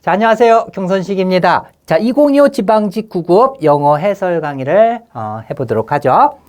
자, 안녕하세요. 경선식입니다. 자, 2025 지방직 9급 영어 해설 강의를 해보도록 하죠.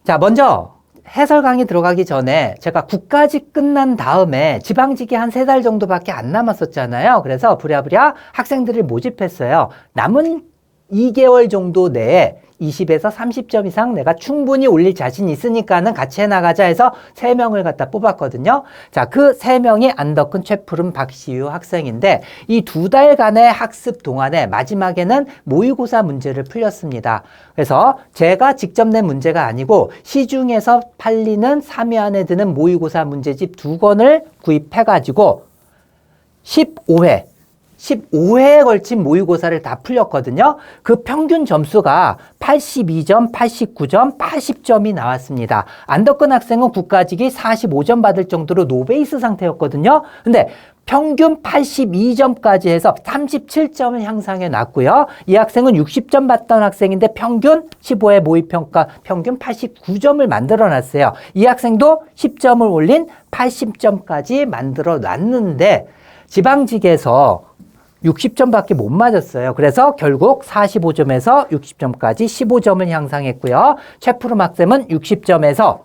자, 먼저 해설 강의 들어가기 전에 제가 국가직 끝난 다음에 지방직이 한 3달 정도밖에 안 남았었잖아요. 그래서 부랴부랴 학생들을 모집했어요. 남은 2개월 정도 내에 20에서 30점 이상 내가 충분히 올릴 자신 있으니까는 같이 해나가자 해서 3명을 갖다 뽑았거든요. 자, 그 3명이 안덕훈, 최푸름, 박시유 학생인데 이 2달간의 학습 동안에 마지막에는 모의고사 문제를 풀렸습니다. 그래서 제가 직접 낸 문제가 아니고 시중에서 팔리는 3위 안에 드는 모의고사 문제집 2권을 구입해가지고 15회에 걸친 모의고사를 다 풀렸거든요. 그 평균 점수가 82점, 89점, 80점이 나왔습니다. 안덕근 학생은 국가직이 45점 받을 정도로 노베이스 상태였거든요. 근데 평균 82점까지 해서 37점을 향상해 놨고요. 이 학생은 60점 받던 학생인데 평균 15회 모의평가 평균 89점을 만들어 놨어요. 이 학생도 10점을 올린 80점까지 만들어 놨는데 지방직에서 60점밖에 못 맞았어요. 그래서 결국 45점에서 60점까지 15점을 향상했고요. 최푸름 학생은 60점에서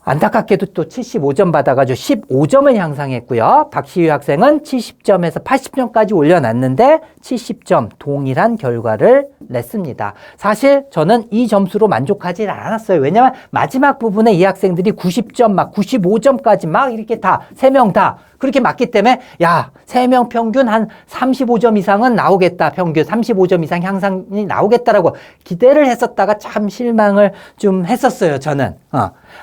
안타깝게도 또 75점 받아가지고 15점을 향상했고요. 박시유 학생은 70점에서 80점까지 올려놨는데 70점 동일한 결과를 냈습니다. 사실 저는 이 점수로 만족하지 않았어요. 왜냐하면 마지막 부분에 이 학생들이 90점 막 95점까지 막 이렇게 다 3명 다 그렇게 맞기 때문에 야 3명 평균 한 35점 이상은 나오겠다. 평균 35점 이상 향상이 나오겠다라고 기대를 했었다가 참 실망을 좀 했었어요. 저는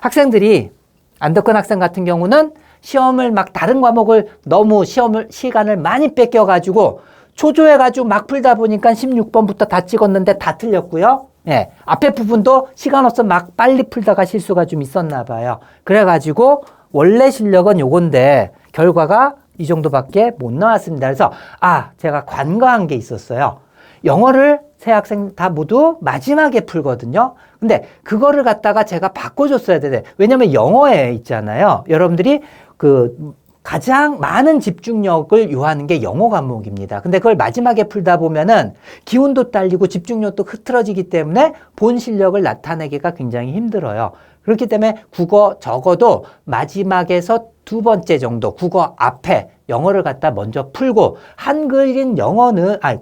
학생들이 안덕근 학생 같은 경우는 시험을 막 다른 과목을 너무 시간을 많이 뺏겨가지고 초조해가지고 막 풀다 보니까 16번부터 다 찍었는데 다 틀렸고요. 예, 앞에 부분도 시간 없어 막 빨리 풀다가 실수가 좀 있었나 봐요. 그래가지고 원래 실력은 요건데 결과가 이 정도밖에 못 나왔습니다. 그래서 제가 관과한 게 있었어요. 영어를 세 학생 다 모두 마지막에 풀거든요. 근데 그거를 갖다가 제가 바꿔줬어야 되는데 왜냐면 영어에 있잖아요. 여러분들이 가장 많은 집중력을 요하는 게 영어 과목입니다. 근데 그걸 마지막에 풀다 보면은 기운도 딸리고 집중력도 흐트러지기 때문에 본 실력을 나타내기가 굉장히 힘들어요. 그렇기 때문에 국어 적어도 마지막에서 2번째 정도 국어 앞에 영어를 갖다 먼저 풀고 한글인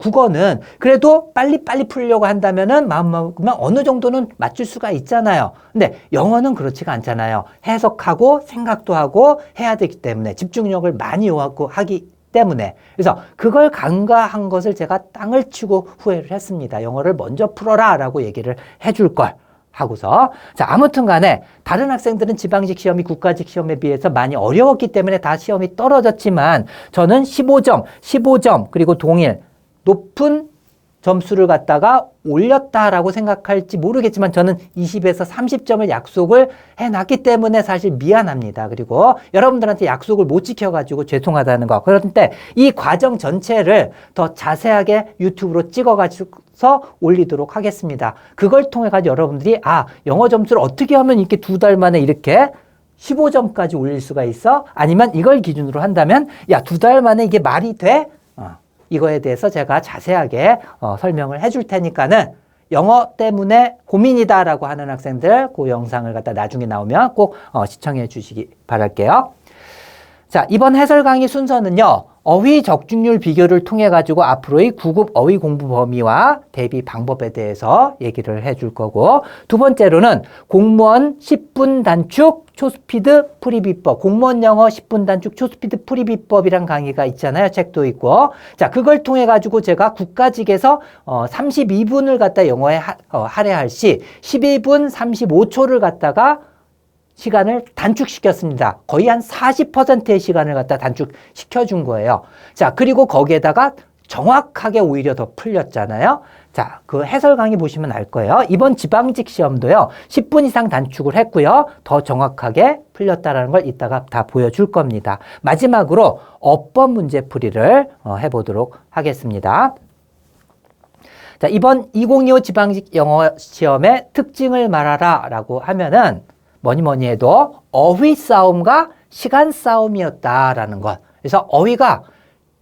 국어는 그래도 빨리빨리 풀려고 한다면은 마음 먹으면 어느 정도는 맞출 수가 있잖아요. 근데 영어는 그렇지가 않잖아요. 해석하고 생각도 하고 해야 되기 때문에 집중력을 많이 요하고 하기 때문에 그래서 그걸 간과한 것을 제가 땅을 치고 후회를 했습니다. 영어를 먼저 풀어라 라고 얘기를 해줄 걸 하고서 자 아무튼 간에 다른 학생들은 지방직 시험이 국가직 시험에 비해서 많이 어려웠기 때문에 다 시험이 떨어졌지만 저는 15점 그리고 동일 높은 점수를 갖다가 올렸다라고 생각할지 모르겠지만 저는 20에서 30점을 약속을 해놨기 때문에 사실 미안합니다. 그리고 여러분들한테 약속을 못 지켜가지고 죄송하다는 거. 그런데 이 과정 전체를 더 자세하게 유튜브로 찍어가지고서 올리도록 하겠습니다. 그걸 통해 가지고 여러분들이 영어 점수를 어떻게 하면 이렇게 2달 만에 이렇게 15점까지 올릴 수가 있어? 아니면 이걸 기준으로 한다면 2달 만에 이게 말이 돼? 이거에 대해서 제가 자세하게 설명을 해줄 테니까는 영어 때문에 고민이다라고 하는 학생들 그 영상을 갖다 나중에 나오면 꼭 시청해 주시기 바랄게요. 자, 이번 해설 강의 순서는요. 어휘 적중률 비교를 통해 가지고 앞으로의 9급 어휘 공부 범위와 대비 방법에 대해서 얘기를 해줄 거고 두 번째로는 공무원 10분 단축 초스피드 풀이비법 공무원 영어 10분 단축 초스피드 풀이비법이란 강의가 있잖아요. 책도 있고 자 그걸 통해 가지고 제가 국가직에서 32분을 갖다 영어에 할애할 시 12분 35초를 갖다가 시간을 단축시켰습니다. 거의 한 40%의 시간을 갖다 단축시켜준 거예요. 자, 그리고 거기에다가 정확하게 오히려 더 풀렸잖아요. 자, 그 해설 강의 보시면 알 거예요. 이번 지방직 시험도요, 10분 이상 단축을 했고요. 더 정확하게 풀렸다는 걸 이따가 다 보여줄 겁니다. 마지막으로 어법 문제풀이를 해보도록 하겠습니다. 자, 이번 2025 지방직 영어 시험의 특징을 말하라 라고 하면은 뭐니 해도 어휘 싸움과 시간 싸움이었다라는 것. 그래서 어휘가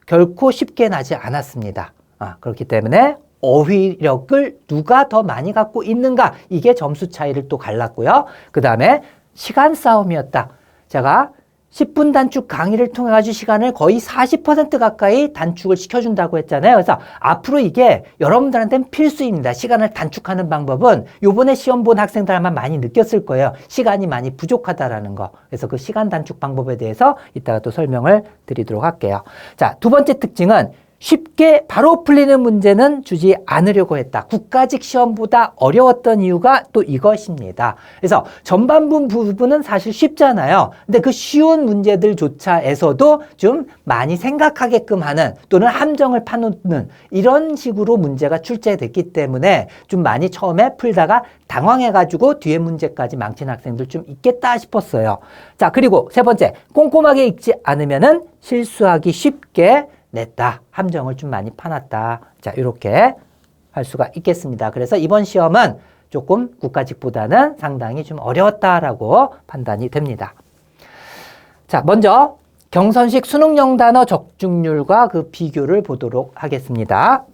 결코 쉽게 나지 않았습니다. 그렇기 때문에 어휘력을 누가 더 많이 갖고 있는가, 이게 점수 차이를 또 갈랐고요. 그 다음에 시간 싸움이었다. 제가 10분 단축 강의를 통해 가지고 시간을 거의 40% 가까이 단축을 시켜준다고 했잖아요. 그래서 앞으로 이게 여러분들한테는 필수입니다. 시간을 단축하는 방법은 요번에 시험 본 학생들 아마 많이 느꼈을 거예요. 시간이 많이 부족하다라는 거. 그래서 그 시간 단축 방법에 대해서 이따가 또 설명을 드리도록 할게요. 자, 두 번째 특징은 쉽게 바로 풀리는 문제는 주지 않으려고 했다. 국가직 시험보다 어려웠던 이유가 또 이것입니다. 그래서 전반부 부분은 사실 쉽잖아요. 근데 그 쉬운 문제들조차에서도 좀 많이 생각하게끔 하는 또는 함정을 파놓는 이런 식으로 문제가 출제됐기 때문에 좀 많이 처음에 풀다가 당황해가지고 뒤에 문제까지 망친 학생들 좀 있겠다 싶었어요. 자, 그리고 세 번째, 꼼꼼하게 읽지 않으면은 실수하기 쉽게 냈다. 함정을 좀 많이 파놨다. 자, 이렇게 할 수가 있겠습니다. 그래서 이번 시험은 조금 국가직보다는 상당히 좀 어려웠다라고 판단이 됩니다. 자, 먼저 경선식 수능 영단어 적중률과 그 비교를 보도록 하겠습니다.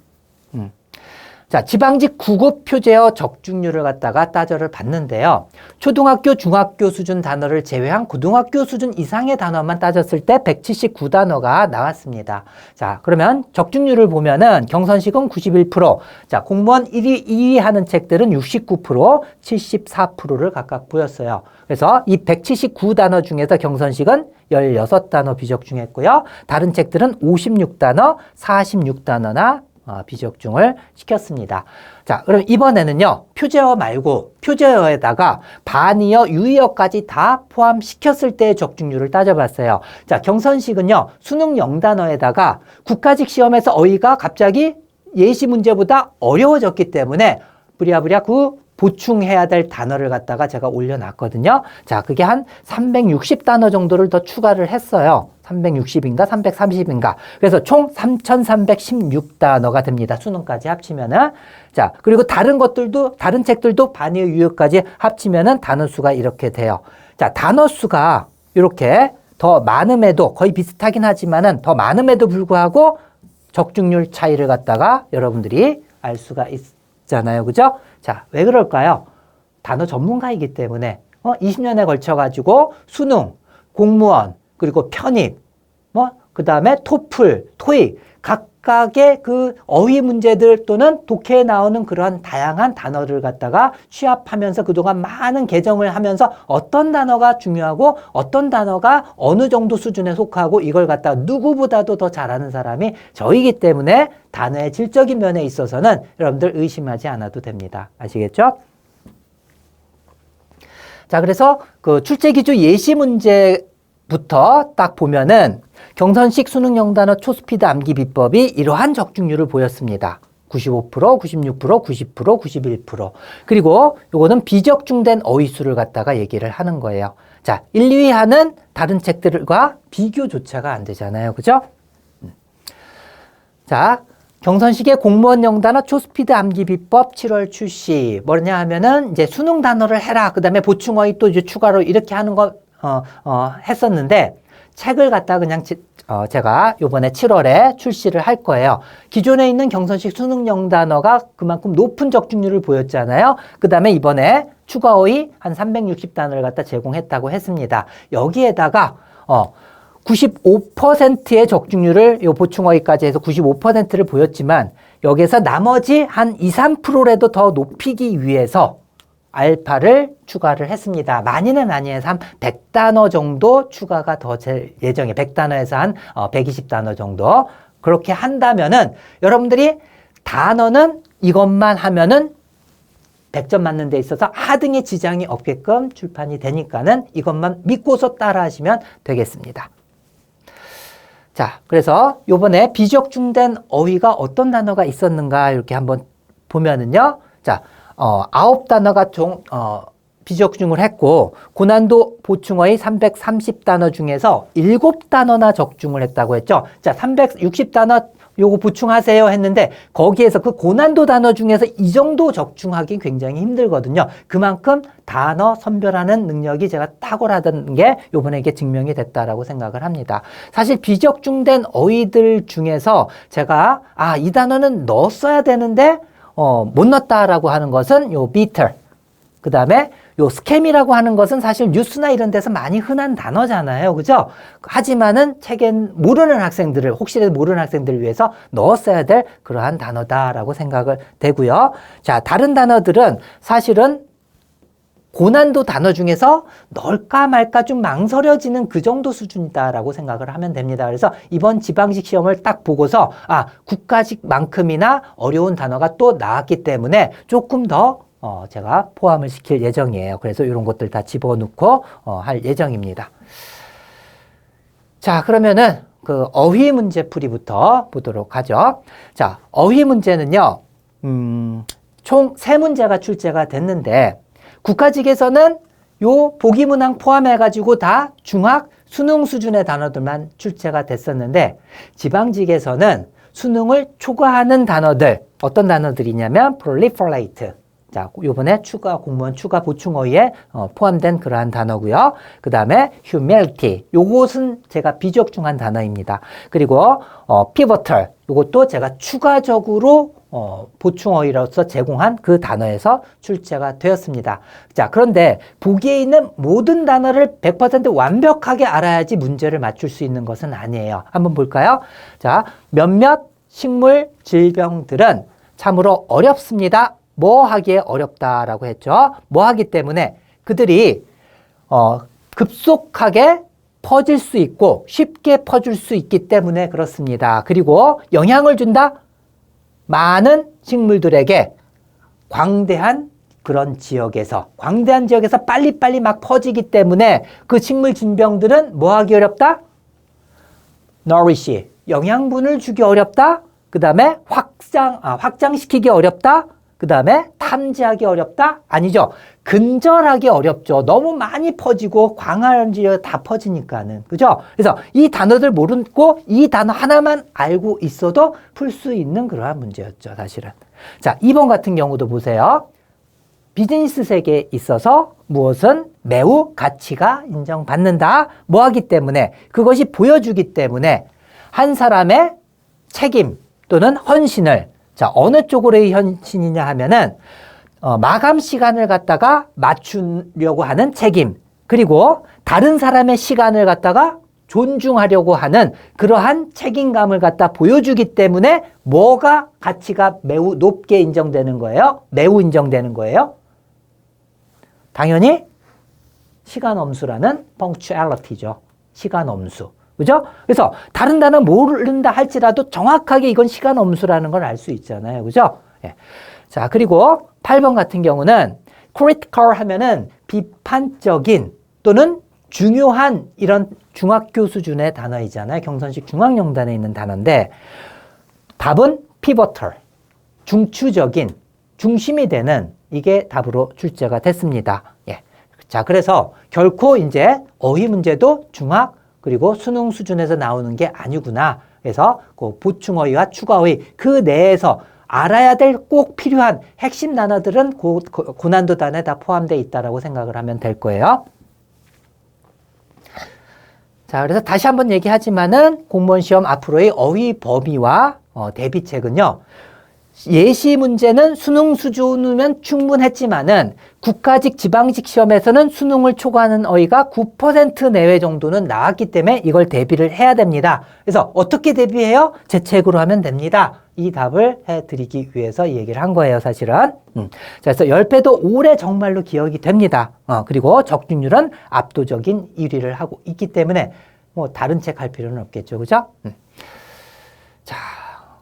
자, 지방직 국어 표제어 적중률을 갖다가 따져를 봤는데요. 초등학교, 중학교 수준 단어를 제외한 고등학교 수준 이상의 단어만 따졌을 때 179단어가 나왔습니다. 자, 그러면 적중률을 보면은 경선식은 91%, 자, 공무원 2위 하는 책들은 69%, 74%를 각각 보였어요. 그래서 이 179단어 중에서 경선식은 16단어 비적중했고요. 다른 책들은 56단어, 46단어나 비적중을 시켰습니다. 자, 그럼 이번에는요, 표제어 말고 표제어에다가 반의어, 유의어까지 다 포함시켰을 때의 적중률을 따져봤어요. 자, 경선식은요, 수능 영단어에다가 국가직 시험에서 어휘가 갑자기 예시 문제보다 어려워졌기 때문에 부랴부랴 그 보충해야 될 단어를 갖다가 제가 올려놨거든요. 자, 그게 한 360단어 정도를 더 추가를 했어요. 360인가 330인가. 그래서 총 3,316단어가 됩니다. 수능까지 합치면은. 자, 그리고 다른 것들도, 다른 책들도 반의어 유효까지 합치면은 단어 수가 이렇게 돼요. 자, 단어 수가 이렇게 더 많음에도 거의 비슷하긴 하지만은 더 많음에도 불구하고 적중률 차이를 갖다가 여러분들이 알 수가 있잖아요. 그죠? 자, 왜 그럴까요? 단어 전문가이기 때문에 20년에 걸쳐가지고 수능, 공무원, 그리고 편입, 그 다음에 토플, 토익, 각각의 그 어휘 문제들 또는 독해에 나오는 그러한 다양한 단어를 갖다가 취합하면서 그동안 많은 개정을 하면서 어떤 단어가 중요하고 어떤 단어가 어느 정도 수준에 속하고 이걸 갖다가 누구보다도 더 잘하는 사람이 저이기 때문에 단어의 질적인 면에 있어서는 여러분들 의심하지 않아도 됩니다. 아시겠죠? 자, 그래서 그 출제기조 예시 문제부터 딱 보면은 경선식 수능 영단어 초스피드 암기 비법이 이러한 적중률을 보였습니다. 95%, 96%, 90%, 91%. 그리고 요거는 비적중된 어휘수를 갖다가 얘기를 하는 거예요. 자, 1, 2위 하는 다른 책들과 비교조차가 안 되잖아요. 그죠? 자, 경선식의 공무원 영단어 초스피드 암기 비법 7월 출시. 뭐냐 하면은 이제 수능 단어를 해라. 그 다음에 보충어휘 또 이제 추가로 이렇게 하는 거, 했었는데 책을 갖다 그냥 제가 요번에 7월에 출시를 할 거예요. 기존에 있는 경선식 수능 영단어가 그만큼 높은 적중률을 보였잖아요. 그 다음에 이번에 추가어휘 한 360단어를 갖다 제공했다고 했습니다. 여기에다가 95%의 적중률을 요 보충어휘까지 해서 95%를 보였지만 여기에서 나머지 한 2, 3%라도 더 높이기 위해서 알파를 추가를 했습니다. 많이는 아니에서 한 100단어 정도 추가가 더 될 예정이에요. 100단어에서 한 120단어 정도. 그렇게 한다면은 여러분들이 단어는 이것만 하면은 100점 맞는 데 있어서 하등의 지장이 없게끔 출판이 되니까는 이것만 믿고서 따라 하시면 되겠습니다. 자, 그래서 요번에 비적중된 어휘가 어떤 단어가 있었는가 이렇게 한번 보면은요. 자, 9단어가 비적중을 했고 고난도 보충어휘 330단어 중에서 7단어나 적중을 했다고 했죠. 자, 360단어 요거 보충하세요 했는데 거기에서 그 고난도 단어 중에서 이 정도 적중하기 굉장히 힘들거든요. 그만큼 단어 선별하는 능력이 제가 탁월하던 게 요번에 이게 증명이 됐다라고 생각을 합니다. 사실 비적중된 어휘들 중에서 제가 이 단어는 넣었어야 되는데 못 넣었다라고 하는 것은 요 bitter, 그 다음에 요 스캠이라고 하는 것은 사실 뉴스나 이런 데서 많이 흔한 단어잖아요. 그죠? 하지만은 책엔 모르는 학생들을, 혹시라도 모르는 학생들을 위해서 넣었어야 될 그러한 단어다라고 생각을 되고요. 자, 다른 단어들은 사실은 고난도 단어 중에서 넣을까 말까 좀 망설여지는 그 정도 수준이다라고 생각을 하면 됩니다. 그래서 이번 지방직 시험을 딱 보고서 국가직만큼이나 어려운 단어가 또 나왔기 때문에 조금 더 제가 포함을 시킬 예정이에요. 그래서 이런 것들 다 집어넣고 할 예정입니다. 자, 그러면은 그 어휘 문제 풀이부터 보도록 하죠. 자, 어휘 문제는요, 총 3문제가 출제가 됐는데 국가직에서는 요 보기문항 포함해가지고 다 중학 수능 수준의 단어들만 출제가 됐었는데 지방직에서는 수능을 초과하는 단어들, 어떤 단어들이냐면 proliferate. 자, 요번에 공무원 추가 보충 어휘에 포함된 그러한 단어고요. 그 다음에 humility. 요것은 제가 비적중한 단어입니다. 그리고 pivotal. 요것도 제가 추가적으로 보충 어휘로서 제공한 그 단어에서 출제가 되었습니다. 자, 그런데 보기에 있는 모든 단어를 100% 완벽하게 알아야지 문제를 맞출 수 있는 것은 아니에요. 한번 볼까요? 자, 몇몇 식물 질병들은 참으로 어렵습니다. 뭐 하기에 어렵다라고 했죠. 뭐 하기 때문에 그들이 급속하게 퍼질 수 있고 쉽게 퍼질 수 있기 때문에 그렇습니다. 그리고 영향을 준다? 많은 식물들에게 광대한 그런 지역에서, 광대한 지역에서 빨리빨리 막 퍼지기 때문에 그 식물 질병들은 뭐 하기 어렵다? nourish, 영양분을 주기 어렵다. 그 다음에 확장시키기 어렵다. 그 다음에 탐지하기 어렵다? 아니죠. 근절하기 어렵죠. 너무 많이 퍼지고 광활한 지역에 다 퍼지니까는. 그죠? 그래서 이 단어들 모르고 이 단어 하나만 알고 있어도 풀 수 있는 그러한 문제였죠. 사실은. 자, 2번 같은 경우도 보세요. 비즈니스 세계에 있어서 무엇은 매우 가치가 인정받는다. 뭐 하기 때문에, 그것이 보여주기 때문에 한 사람의 책임 또는 헌신을, 자, 어느 쪽으로의 헌신이냐 하면은 마감 시간을 갖다가 맞추려고 하는 책임, 그리고 다른 사람의 시간을 갖다가 존중하려고 하는 그러한 책임감을 갖다 보여주기 때문에 뭐가 가치가 매우 높게 인정되는 거예요? 매우 인정되는 거예요? 당연히 시간 엄수라는 punctuality죠. 시간 엄수. 그죠? 그래서 다른 단어 모른다 할지라도 정확하게 이건 시간 엄수라는 걸 알 수 있잖아요. 그죠? 예. 자, 그리고 8번 같은 경우는 critical 하면은 비판적인 또는 중요한 이런 중학교 수준의 단어이잖아요. 경선식 중앙영단에 있는 단어인데 답은 pivotal, 중추적인, 중심이 되는 이게 답으로 출제가 됐습니다. 예. 자, 그래서 결코 이제 어휘 문제도 중학 그리고 수능 수준에서 나오는 게 아니구나. 그래서 그 보충어휘와 추가어휘 그 내에서 알아야 될 꼭 필요한 핵심 단어들은 고난도 단어에 다 포함되어 있다라고 생각을 하면 될 거예요. 자, 그래서 다시 한번 얘기하지만은 공무원 시험 앞으로의 어휘 범위와 대비책은요. 예시 문제는 수능 수준이면 충분했지만은 국가직 지방직 시험에서는 수능을 초과하는 어휘가 9% 내외 정도는 나왔기 때문에 이걸 대비를 해야 됩니다. 그래서 어떻게 대비해요? 제 책으로 하면 됩니다. 이 답을 해드리기 위해서 이 얘기를 한 거예요, 사실은. 자, 그래서 10배도 오래 정말로 기억이 됩니다. 그리고 적중률은 압도적인 1위를 하고 있기 때문에 뭐 다른 책 할 필요는 없겠죠, 그죠? 자.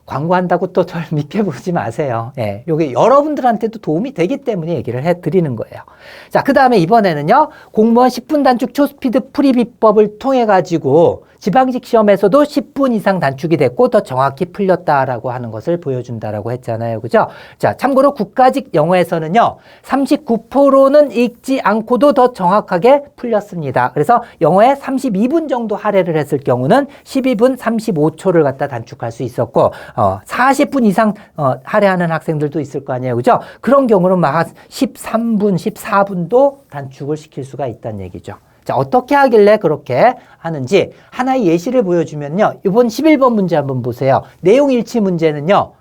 광고한다고 또 절 믿게 보지 마세요. 예, 요게 여러분들한테도 도움이 되기 때문에 얘기를 해드리는 거예요. 자, 그 다음에 이번에는요, 공무원 10분 단축 초스피드 풀이 비법을 통해 가지고 지방직 시험에서도 10분 이상 단축이 됐고 더 정확히 풀렸다라고 하는 것을 보여준다라고 했잖아요. 그죠? 자, 참고로 국가직 영어에서는요, 39%는 읽지 않고도 더 정확하게 풀렸습니다. 그래서 영어에 32분 정도 할애를 했을 경우는 12분 35초를 갖다 단축할 수 있었고, 40분 이상 할애하는 학생들도 있을 거 아니에요. 그죠? 그런 경우는 막 13분, 14분도 단축을 시킬 수가 있다는 얘기죠. 자, 어떻게 하길래 그렇게 하는지 하나의 예시를 보여주면요. 이번 11번 문제 한번 보세요. 내용 일치 문제는요.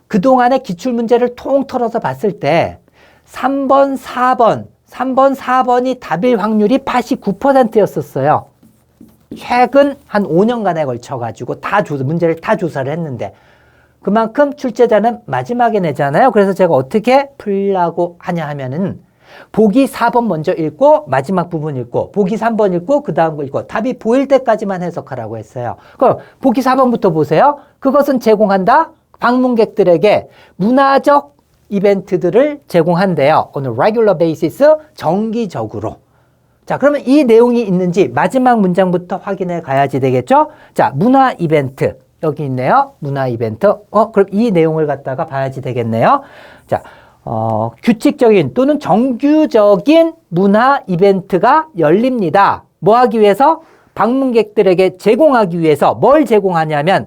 그동안의 기출문제를 통 털어서 봤을 때 3번, 4번이 답일 확률이 89%였었어요. 최근 한 5년간에 걸쳐가지고 문제를 다 조사를 했는데 그만큼 출제자는 마지막에 내잖아요. 그래서 제가 어떻게 풀려고 하냐 하면은 보기 4번 먼저 읽고 마지막 부분 읽고 보기 3번 읽고 그 다음 거 읽고 답이 보일 때까지만 해석하라고 했어요. 그럼 보기 4번부터 보세요. 그것은 제공한다. 방문객들에게 문화적 이벤트들을 제공한대요. on a regular basis, 정기적으로. 자, 그러면 이 내용이 있는지 마지막 문장부터 확인해 가야지 되겠죠? 자, 문화 이벤트. 여기 있네요. 문화 이벤트. 그럼 이 내용을 갖다가 봐야지 되겠네요. 자, 규칙적인 또는 정규적인 문화 이벤트가 열립니다. 뭐 하기 위해서? 방문객들에게 제공하기 위해서 뭘 제공하냐면,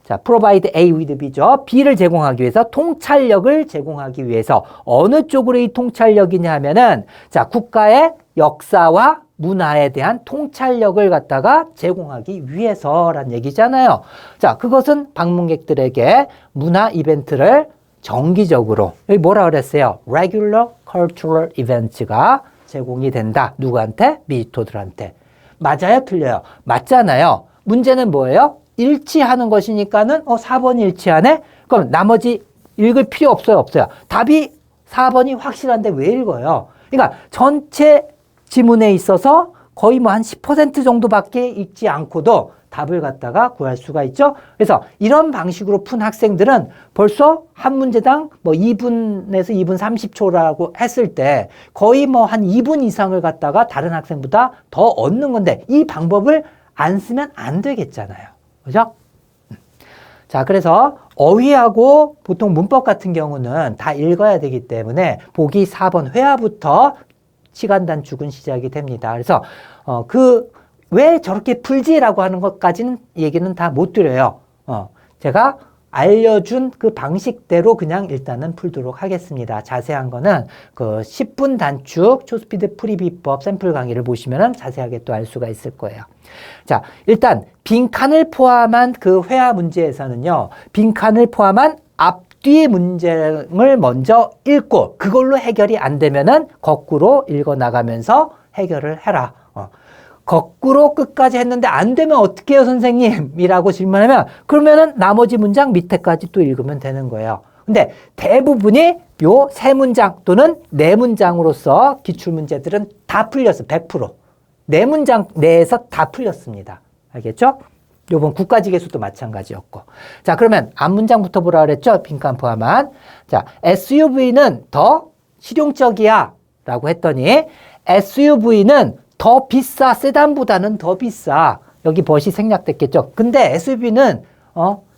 자, provide A with B죠. B를 제공하기 위해서 통찰력을 제공하기 위해서 어느 쪽으로 이 통찰력이냐 하면은 자, 국가의 역사와 문화에 대한 통찰력을 갖다가 제공하기 위해서란 얘기잖아요. 자, 그것은 방문객들에게 문화 이벤트를 정기적으로 여기 뭐라 그랬어요? regular cultural events가 제공이 된다. 누구한테? 비지터들한테. 맞아요? 틀려요? 맞잖아요. 문제는 뭐예요? 일치하는 것이니까는 4번이 일치하네? 그럼 나머지 읽을 필요 없어요? 없어요? 답이 4번이 확실한데 왜 읽어요? 그러니까 전체 지문에 있어서 거의 뭐 한 10% 정도밖에 읽지 않고도 답을 갖다가 구할 수가 있죠. 그래서 이런 방식으로 푼 학생들은 벌써 한 문제당 뭐 2분에서 2분 30초라고 했을 때 거의 뭐 한 2분 이상을 갖다가 다른 학생보다 더 얻는 건데 이 방법을 안 쓰면 안 되겠잖아요. 그죠? 자, 그래서 어휘하고 보통 문법 같은 경우는 다 읽어야 되기 때문에 보기 4번 회화부터 시간 단축은 시작이 됩니다. 그래서 왜 저렇게 풀지라고 하는 것까지는 얘기는 다 못 드려요. 제가 알려준 그 방식대로 그냥 일단은 풀도록 하겠습니다. 자세한 거는 그 10분 단축 초스피드 풀이 비법 샘플 강의를 보시면 자세하게 또 알 수가 있을 거예요. 자, 일단 빈칸을 포함한 그 회화 문제에서는요. 빈칸을 포함한 앞뒤 문장을 먼저 읽고 그걸로 해결이 안 되면은 거꾸로 읽어 나가면서 해결을 해라. 거꾸로 끝까지 했는데 안 되면 어떻게 해요, 선생님? 이라고 질문하면 그러면은 나머지 문장 밑에까지 또 읽으면 되는 거예요. 근데 대부분이 요 세 문장 또는 네 문장으로서 기출문제들은 다 풀렸어, 100%. 네 문장 내에서 다 풀렸습니다. 알겠죠? 요번 국가직에서도 마찬가지였고. 자, 그러면 앞문장부터 보라 그랬죠? 빈칸 포함한. 자, SUV는 더 실용적이야 라고 했더니 SUV는 더 비싸. 세단보다는 더 비싸. 여기 벗이 생략됐겠죠. 근데 SUV는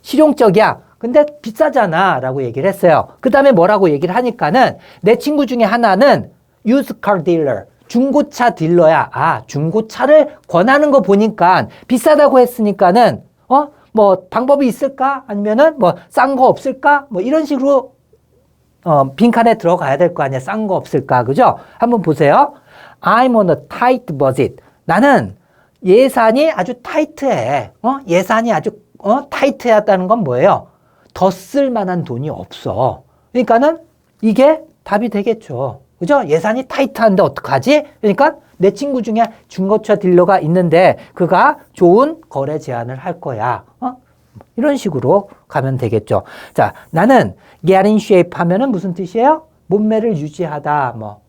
실용적이야. 근데 비싸잖아 라고 얘기를 했어요. 그 다음에 뭐라고 얘기를 하니까는 내 친구 중에 하나는 used car dealer. 중고차 딜러야. 중고차를 권하는 거 보니까 비싸다고 했으니까는 뭐 방법이 있을까? 아니면은 뭐 싼 거 없을까? 뭐 이런 식으로 빈칸에 들어가야 될 거 아니야. 싼 거 없을까? 그죠? 한번 보세요. I'm on a tight budget. 나는 예산이 아주 타이트해. 예산이 아주 타이트하다는 건 뭐예요? 더 쓸 만한 돈이 없어. 그러니까는 이게 답이 되겠죠. 그죠? 예산이 타이트한데 어떡하지? 그러니까 내 친구 중에 중고차 딜러가 있는데 그가 좋은 거래 제안을 할 거야. 이런 식으로 가면 되겠죠. 자, 나는 get in shape 하면은 무슨 뜻이에요? 몸매를 유지하다 뭐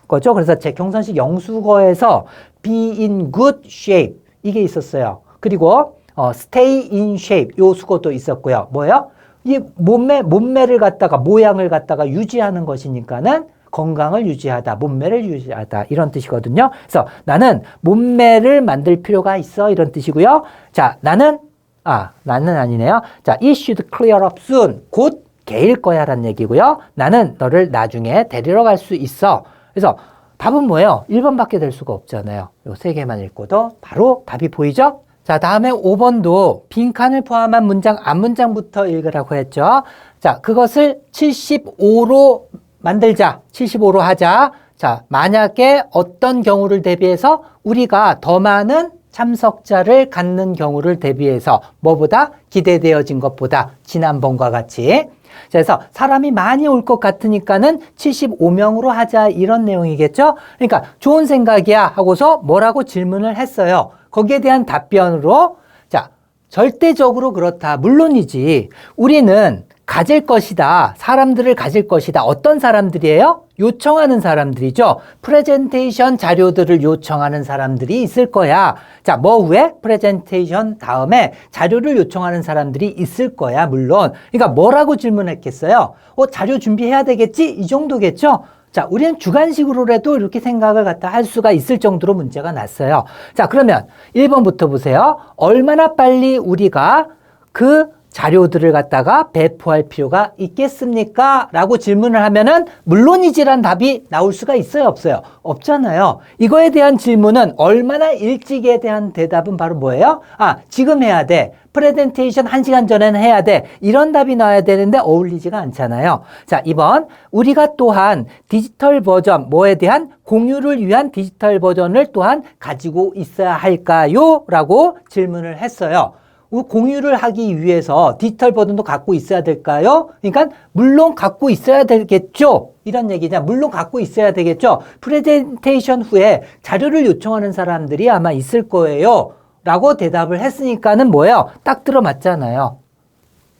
거죠. 그래서 제 경선식 영수거에서 be in good shape 이게 있었어요. 그리고 stay in shape 요 수거도 있었고요. 뭐예요? 이 몸매를 갖다가 모양을 갖다가 유지하는 것이니까는 건강을 유지하다, 몸매를 유지하다 이런 뜻이거든요. 그래서 나는 몸매를 만들 필요가 있어 이런 뜻이고요. 자, 나는 아니네요. 자, it should clear up soon. 곧 개일 거야라는 얘기고요. 나는 너를 나중에 데리러 갈 수 있어. 그래서 답은 뭐예요? 1번밖에 될 수가 없잖아요. 요 세 개만 읽고도 바로 답이 보이죠? 자, 다음에 5번도 빈칸을 포함한 문장, 앞문장부터 읽으라고 했죠. 자, 그것을 75로 만들자. 75로 하자. 자, 만약에 어떤 경우를 대비해서 우리가 더 많은 참석자를 갖는 경우를 대비해서 뭐보다 기대되어진 것보다 지난번과 같이 그래서 사람이 많이 올 것 같으니까는 75명으로 하자 이런 내용이겠죠. 그러니까 좋은 생각이야 하고서 뭐라고 질문을 했어요. 거기에 대한 답변으로 자, 절대적으로 그렇다. 물론이지. 우리는 가질 것이다. 사람들을 가질 것이다. 어떤 사람들이에요? 요청하는 사람들이죠. 프레젠테이션 자료들을 요청하는 사람들이 있을 거야. 자, 뭐 후에? 프레젠테이션 다음에 자료를 요청하는 사람들이 있을 거야. 물론. 그러니까 뭐라고 질문했겠어요? 자료 준비해야 되겠지? 이 정도겠죠? 자, 우리는 주관식으로라도 이렇게 생각을 갖다 할 수가 있을 정도로 문제가 났어요. 자, 그러면 1번부터 보세요. 얼마나 빨리 우리가 그 자료들을 갖다가 배포할 필요가 있겠습니까? 라고 질문을 하면은 물론이지란 답이 나올 수가 있어요? 없어요? 없잖아요. 이거에 대한 질문은 얼마나 일찍에 대한 대답은 바로 뭐예요? 지금 해야 돼. 프레젠테이션 1시간 전에는 해야 돼. 이런 답이 나와야 되는데 어울리지가 않잖아요. 자, 2번. 우리가 또한 디지털 버전, 뭐에 대한 공유를 위한 디지털 버전을 또한 가지고 있어야 할까요? 라고 질문을 했어요. 공유를 하기 위해서 디지털 버전도 갖고 있어야 될까요? 그러니까 물론 갖고 있어야 되겠죠. 이런 얘기냐. 물론 갖고 있어야 되겠죠. 프레젠테이션 후에 자료를 요청하는 사람들이 아마 있을 거예요. 라고 대답을 했으니까는 뭐예요? 딱 들어맞잖아요.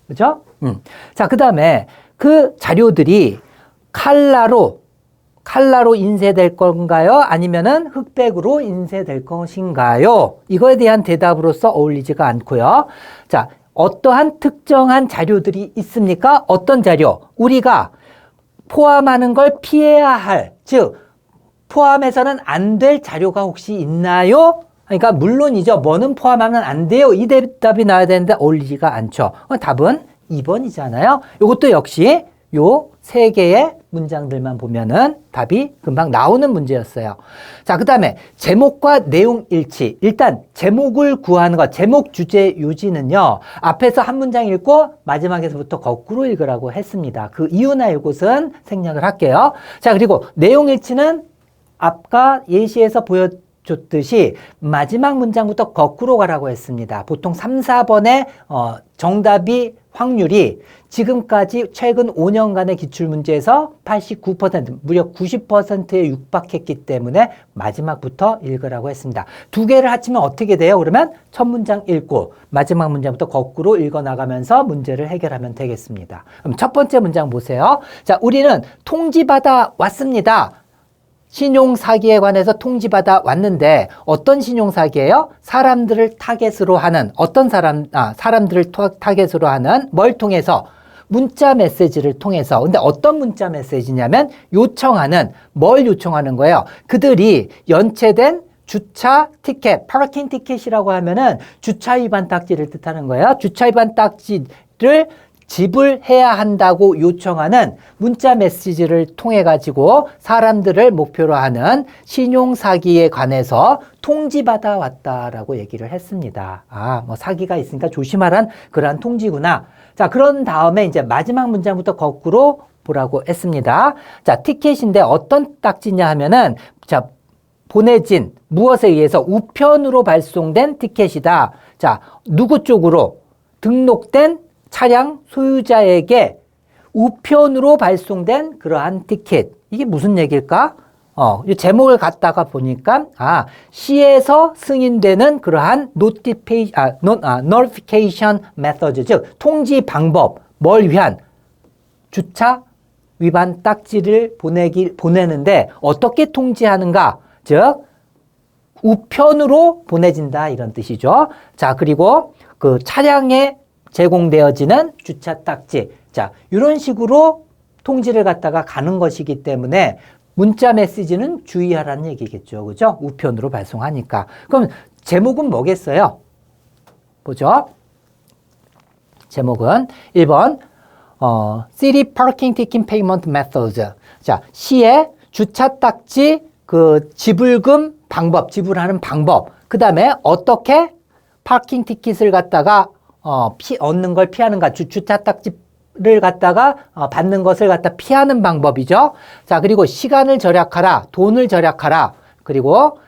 그죠? 자, 그 다음에 그 자료들이 칼라로 인쇄될 건가요? 아니면은 흑백으로 인쇄될 것인가요? 이거에 대한 대답으로서 어울리지가 않고요. 자, 어떠한 특정한 자료들이 있습니까? 어떤 자료? 우리가 포함하는 걸 피해야 할, 즉 포함해서는 안 될 자료가 혹시 있나요? 그러니까 물론이죠. 뭐는 포함하면 안 돼요. 이 대답이 나와야 되는데 어울리지가 않죠. 답은 2번이잖아요. 이것도 역시 요 세 개의 문장들만 보면은 답이 금방 나오는 문제였어요. 자, 그 다음에 제목과 내용 일치. 일단 제목을 구하는 것, 제목 주제 요지는요. 앞에서 한 문장 읽고 마지막에서부터 거꾸로 읽으라고 했습니다. 그 이유나 이것은 생략을 할게요. 자, 그리고 내용 일치는 아까 예시에서 보여줬듯이 마지막 문장부터 거꾸로 가라고 했습니다. 보통 3, 4번의 정답이 확률이 지금까지 최근 5년간의 기출문제에서 89%, 무려 90%에 육박했기 때문에 마지막부터 읽으라고 했습니다. 두 개를 합치면 어떻게 돼요? 그러면 첫 문장 읽고 마지막 문장부터 거꾸로 읽어나가면서 문제를 해결하면 되겠습니다. 그럼 첫 번째 문장 보세요. 자, 우리는 통지받아 왔습니다. 신용사기에 관해서 통지받아 왔는데 어떤 신용사기예요? 사람들을 타겟으로 하는 사람들을 타겟으로 하는 뭘 통해서? 문자 메시지를 통해서. 근데 어떤 문자 메시지냐면 뭘 요청하는 거예요? 그들이 연체된 주차 티켓, 파킹 티켓이라고 하면은 주차 위반 딱지를 뜻하는 거예요. 주차 위반 딱지를 지불해야 한다고 요청하는 문자 메시지를 통해 가지고 사람들을 목표로 하는 신용사기에 관해서 통지받아 왔다라고 얘기를 했습니다. 뭐 사기가 있으니까 조심하란 그러한 통지구나. 자, 그런 다음에 이제 마지막 문장부터 거꾸로 보라고 했습니다. 자, 티켓인데 어떤 딱지냐 하면은 자, 보내진 무엇에 의해서 우편으로 발송된 티켓이다. 자, 누구 쪽으로? 등록된 차량 소유자에게 우편으로 발송된 그러한 티켓. 이게 무슨 얘기일까? 이 제목을 갖다가 보니까, 시에서 승인되는 그러한 notification methods, 즉, 통지 방법, 뭘 위한? 주차 위반 딱지를 보내는데, 어떻게 통지하는가? 즉, 우편으로 보내진다, 이런 뜻이죠. 자, 그리고 그 차량에 제공되어지는 주차 딱지. 자, 이런 식으로 통지를 갖다가 가는 것이기 때문에 문자 메시지는 주의하라는 얘기겠죠. 그죠? 우편으로 발송하니까. 그럼 제목은 뭐겠어요? 보죠. 제목은 1번 City Parking Ticket Payment Methods. 자, 시의 주차 딱지 그 지불금 방법, 지불하는 방법. 그 다음에 어떻게 파킹 티켓을 갖다가 얻는 걸 피하는가. 주차 딱지를 갖다가 받는 것을 갖다 피하는 방법이죠. 자, 그리고 시간을 절약하라, 돈을 절약하라. 그리고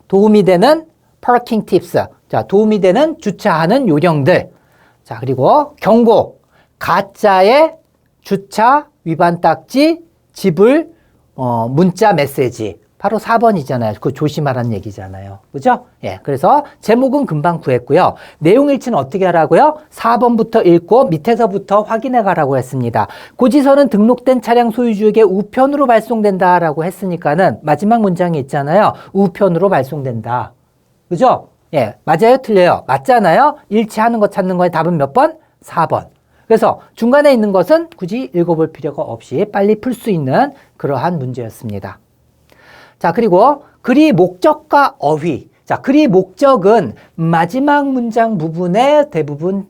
도움이 되는 파킹 팁스. 자, 도움이 되는 주차하는 요령들. 자, 그리고 경고. 가짜의 주차 위반 딱지 지불 문자 메시지. 바로 4번이잖아요. 그거 조심하라는 얘기잖아요. 그죠? 예. 그래서 제목은 금방 구했고요. 내용 일치는 어떻게 하라고요? 4번부터 읽고 밑에서부터 확인해 가라고 했습니다. 고지서는 등록된 차량 소유주에게 우편으로 발송된다라고 했으니까는 마지막 문장에 있잖아요. 우편으로 발송된다. 그죠? 예. 맞아요? 틀려요? 맞잖아요? 일치하는 거 찾는 거에 답은 몇 번? 4번. 그래서 중간에 있는 것은 굳이 읽어볼 필요가 없이 빨리 풀 수 있는 그러한 문제였습니다. 자, 그리고 글이 목적과 어휘. 자, 글이 목적은 마지막 문장 부분에 대부분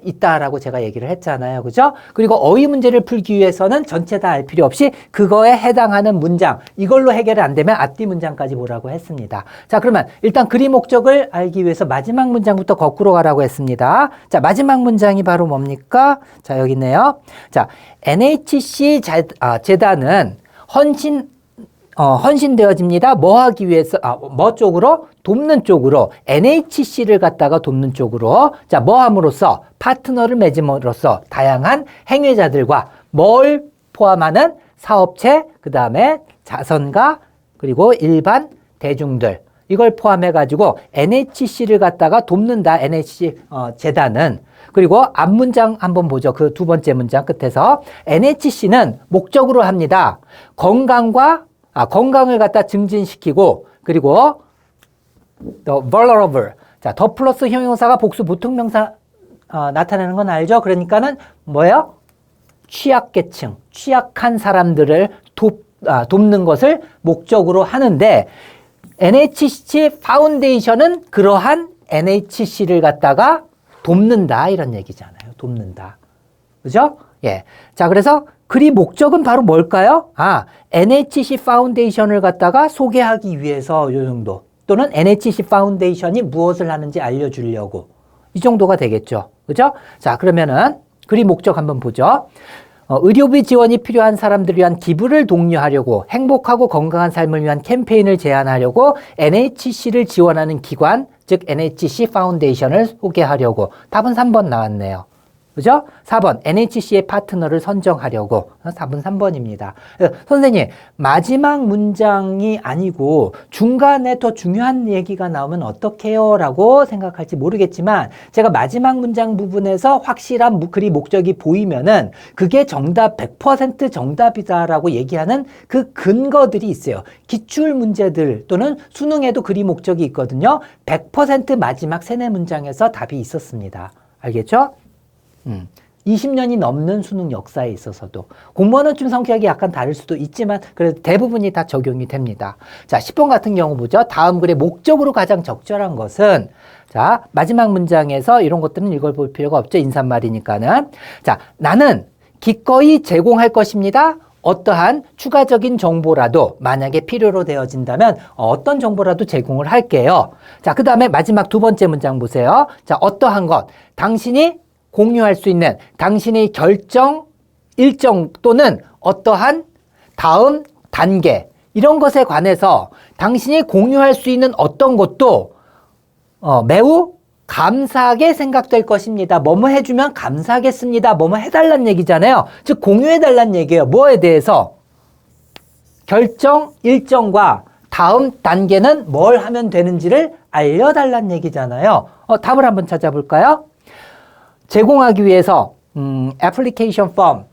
있다라고 제가 얘기를 했잖아요. 그죠? 그리고 어휘 문제를 풀기 위해서는 전체 다 알 필요 없이 그거에 해당하는 문장, 이걸로 해결이 안 되면 앞뒤 문장까지 보라고 했습니다. 자, 그러면 일단 글이 목적을 알기 위해서 마지막 문장부터 거꾸로 가라고 했습니다. 자, 마지막 문장이 바로 뭡니까? 자, 여기 있네요. 자, NHC 재단은 헌신되어집니다. 뭐 하기 위해서, 뭐 쪽으로? 돕는 쪽으로. NHC를 갖다가 돕는 쪽으로. 자, 뭐 함으로써? 파트너를 맺음으로써 다양한 행위자들과 뭘 포함하는 사업체, 그 다음에 자선가, 그리고 일반 대중들. 이걸 포함해가지고 NHC를 갖다가 돕는다. NHC 재단은. 그리고 앞문장 한번 보죠. 그 두 번째 문장 끝에서. NHC는 목적으로 합니다. 건강을 갖다 증진시키고, 그리고 the vulnerable. 자, 더 플러스 형용사가 복수 보통명사 나타내는 건 알죠? 그러니까는 뭐예요? 취약계층, 취약한 사람들을 돕는 것을 목적으로 하는데 NHC 파운데이션은 그러한 NHC를 갖다가 돕는다 이런 얘기잖아요. 돕는다. 그죠? 예. 자, 그래서 글이 목적은 바로 뭘까요? NHC 파운데이션을 갖다가 소개하기 위해서 요 정도. 또는 NHC 파운데이션이 무엇을 하는지 알려주려고. 이 정도가 되겠죠. 그죠? 자, 그러면은 글이 목적 한번 보죠. 의료비 지원이 필요한 사람들을 위한 기부를 독려하려고 행복하고 건강한 삶을 위한 캠페인을 제안하려고 NHC를 지원하는 기관, 즉 NHC 파운데이션을 소개하려고. 답은 3번 나왔네요. 그죠? 4번 NHC의 파트너를 선정하려고. 4번 3번입니다. 선생님, 마지막 문장이 아니고 중간에 더 중요한 얘기가 나오면 어떡해요? 라고 생각할지 모르겠지만 제가 마지막 문장 부분에서 확실한 글이 목적이 보이면은 그게 정답 100% 정답이다라고 얘기하는 그 근거들이 있어요. 기출 문제들 또는 수능에도 글이 목적이 있거든요. 100% 마지막 세네 문장에서 답이 있었습니다. 알겠죠? 20년이 넘는 수능 역사에 있어서도 공무원은 좀 성격이 약간 다를 수도 있지만 그래도 대부분이 다 적용이 됩니다. 자, 10번 같은 경우 보죠. 다음 글의 목적으로 가장 적절한 것은 자, 마지막 문장에서 이런 것들은 읽어볼 필요가 없죠. 인사말이니까는. 자, 나는 기꺼이 제공할 것입니다. 어떠한 추가적인 정보라도 만약에 필요로 되어진다면 어떤 정보라도 제공을 할게요. 자, 그 다음에 마지막 두 번째 문장 보세요. 자, 어떠한 것. 당신이 공유할 수 있는 당신의 결정, 일정 또는 어떠한 다음 단계 이런 것에 관해서 당신이 공유할 수 있는 어떤 것도 매우 감사하게 생각될 것입니다. 뭐뭐 해주면 감사하겠습니다. 뭐뭐 해달란 얘기잖아요. 즉 공유해달란 얘기예요. 뭐에 대해서? 결정, 일정과 다음 단계는 뭘 하면 되는지를 알려달란 얘기잖아요. 답을 한번 찾아볼까요? 제공하기 위해서 애플리케이션 폼,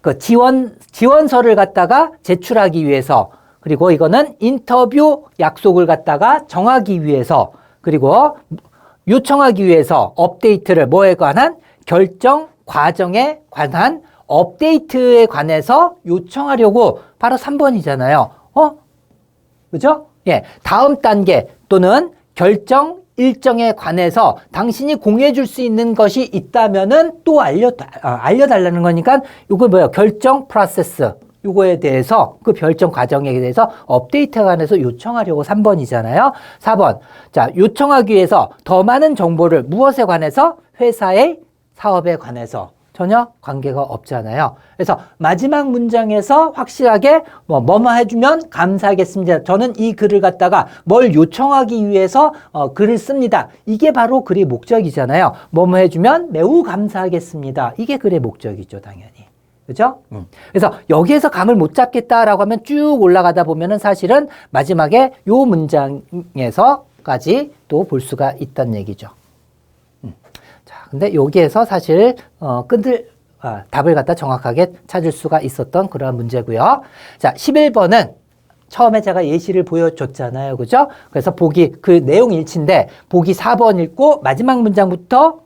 그 지원서를 갖다가 제출하기 위해서, 그리고 이거는 인터뷰 약속을 갖다가 정하기 위해서, 그리고 요청하기 위해서 업데이트를 뭐에 관한 결정 과정에 관한 업데이트에 관해서 요청하려고 바로 3번이잖아요. 그죠? 예. 다음 단계 또는 결정 일정에 관해서 당신이 공유해 줄 수 있는 것이 있다면은 또 알려달라는 거니까 이거 뭐예요? 결정 프로세스. 요거에 대해서 그 결정 과정에 대해서 업데이트에 관해서 요청하려고 3번이잖아요. 4번. 자, 요청하기 위해서 더 많은 정보를 무엇에 관해서? 회사의 사업에 관해서. 전혀 관계가 없잖아요. 그래서 마지막 문장에서 확실하게 뭐뭐 해주면 감사하겠습니다. 저는 이 글을 갖다가 뭘 요청하기 위해서 글을 씁니다. 이게 바로 글의 목적이잖아요. 뭐뭐 해주면 매우 감사하겠습니다. 이게 글의 목적이죠, 당연히. 그죠? 그래서 여기에서 감을 못 잡겠다라고 하면 쭉 올라가다 보면은 사실은 마지막에 요 문장에서까지 또 볼 수가 있다는 얘기죠. 자, 근데 여기에서 사실 답을 갖다 정확하게 찾을 수가 있었던 그런 문제고요. 자, 11번은 처음에 제가 예시를 보여줬잖아요. 그죠? 그래서 보기 그 내용 일치인데 보기 4번 읽고 마지막 문장부터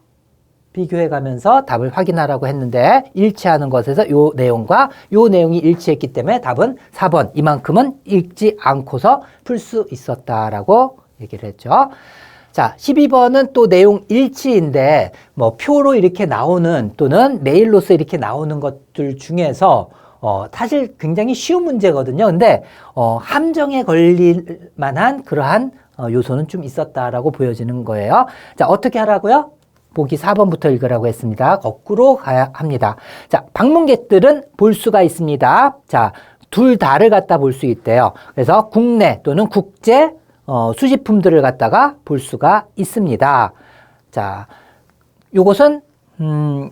비교해 가면서 답을 확인하라고 했는데 일치하는 것에서 요 내용과 요 내용이 일치했기 때문에 답은 4번. 이만큼은 읽지 않고서 풀 수 있었다라고 얘기를 했죠. 자, 12번은 또 내용 일치인데 뭐 표로 이렇게 나오는 또는 메일로서 이렇게 나오는 것들 중에서 사실 굉장히 쉬운 문제거든요. 근데 함정에 걸릴 만한 그러한 요소는 좀 있었다라고 보여지는 거예요. 자, 어떻게 하라고요? 보기 4번부터 읽으라고 했습니다. 거꾸로 가야 합니다. 자, 방문객들은 볼 수가 있습니다. 자, 둘 다를 갖다 볼 수 있대요. 그래서 국내 또는 국제 수집품들을 갖다가 볼 수가 있습니다. 자, 요것은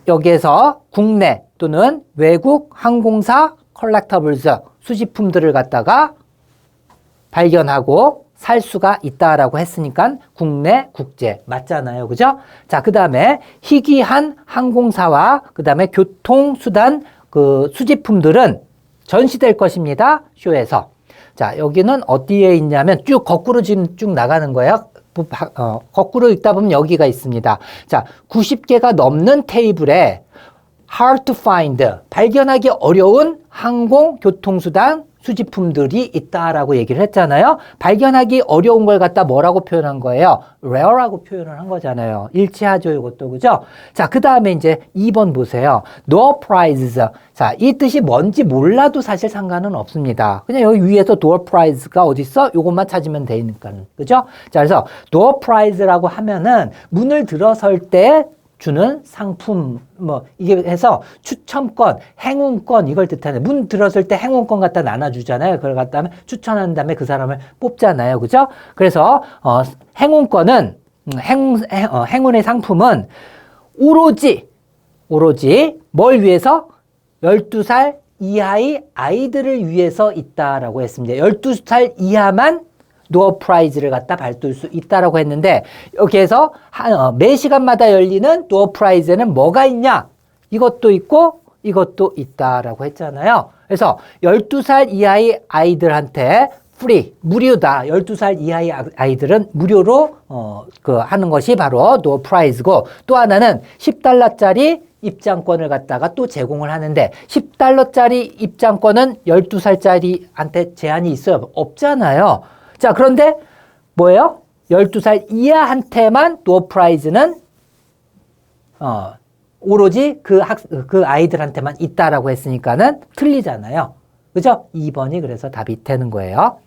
여기에서 국내 또는 외국 항공사 컬렉터블스 수집품들을 갖다가 발견하고 살 수가 있다라고 했으니까 국내, 국제 맞잖아요. 그죠? 자, 그 다음에 희귀한 항공사와 그 다음에 교통수단 그 수집품들은 전시될 것입니다. 쇼에서. 자, 여기는 어디에 있냐면 쭉 거꾸로 지금 쭉 나가는 거예요. 거꾸로 읽다 보면 여기가 있습니다. 자, 90개가 넘는 테이블에 hard to find, 발견하기 어려운 항공, 교통수단, 수집품들이 있다라고 얘기를 했잖아요. 발견하기 어려운 걸 갖다 뭐라고 표현한 거예요? rare라고 표현을 한 거잖아요. 일치하죠, 이것도. 그죠? 자, 그 다음에 이제 2번 보세요. door prizes. 자, 이 뜻이 뭔지 몰라도 사실 상관은 없습니다. 그냥 여기 위에서 door prizes가 어디 있어? 요것만 찾으면 되니까. 그죠? 자, 그래서 door prize라고 하면은 문을 들어설 때 주는 상품, 이게 해서 추첨권, 행운권, 이걸 뜻하는, 문 들었을 때 행운권 갖다 나눠주잖아요. 그걸 갖다 하면 추천한 다음에 그 사람을 뽑잖아요. 그죠? 그래서, 행운권은, 행운의 상품은 오로지 뭘 위해서? 12살 이하의 아이들을 위해서 있다라고 했습니다. 12살 이하만 door prize를 갖다 받을 수 있다라고 했는데 여기에서 매 시간마다 열리는 door prize에는 뭐가 있냐? 이것도 있고 이것도 있다라고 했잖아요. 그래서 12살 이하의 아이들한테 free, 무료다. 12살 이하의 아이들은 무료로 하는 것이 바로 door prize고 또 하나는 $10짜리 입장권을 갖다가 또 제공을 하는데 $10짜리 입장권은 12살짜리한테 제한이 있어요? 없잖아요. 자, 그런데 뭐예요? 12살 이하한테만 door prize는 오로지 그 아이들한테만 있다라고 했으니까는 틀리잖아요. 그죠? 2번이 그래서 답이 되는 거예요.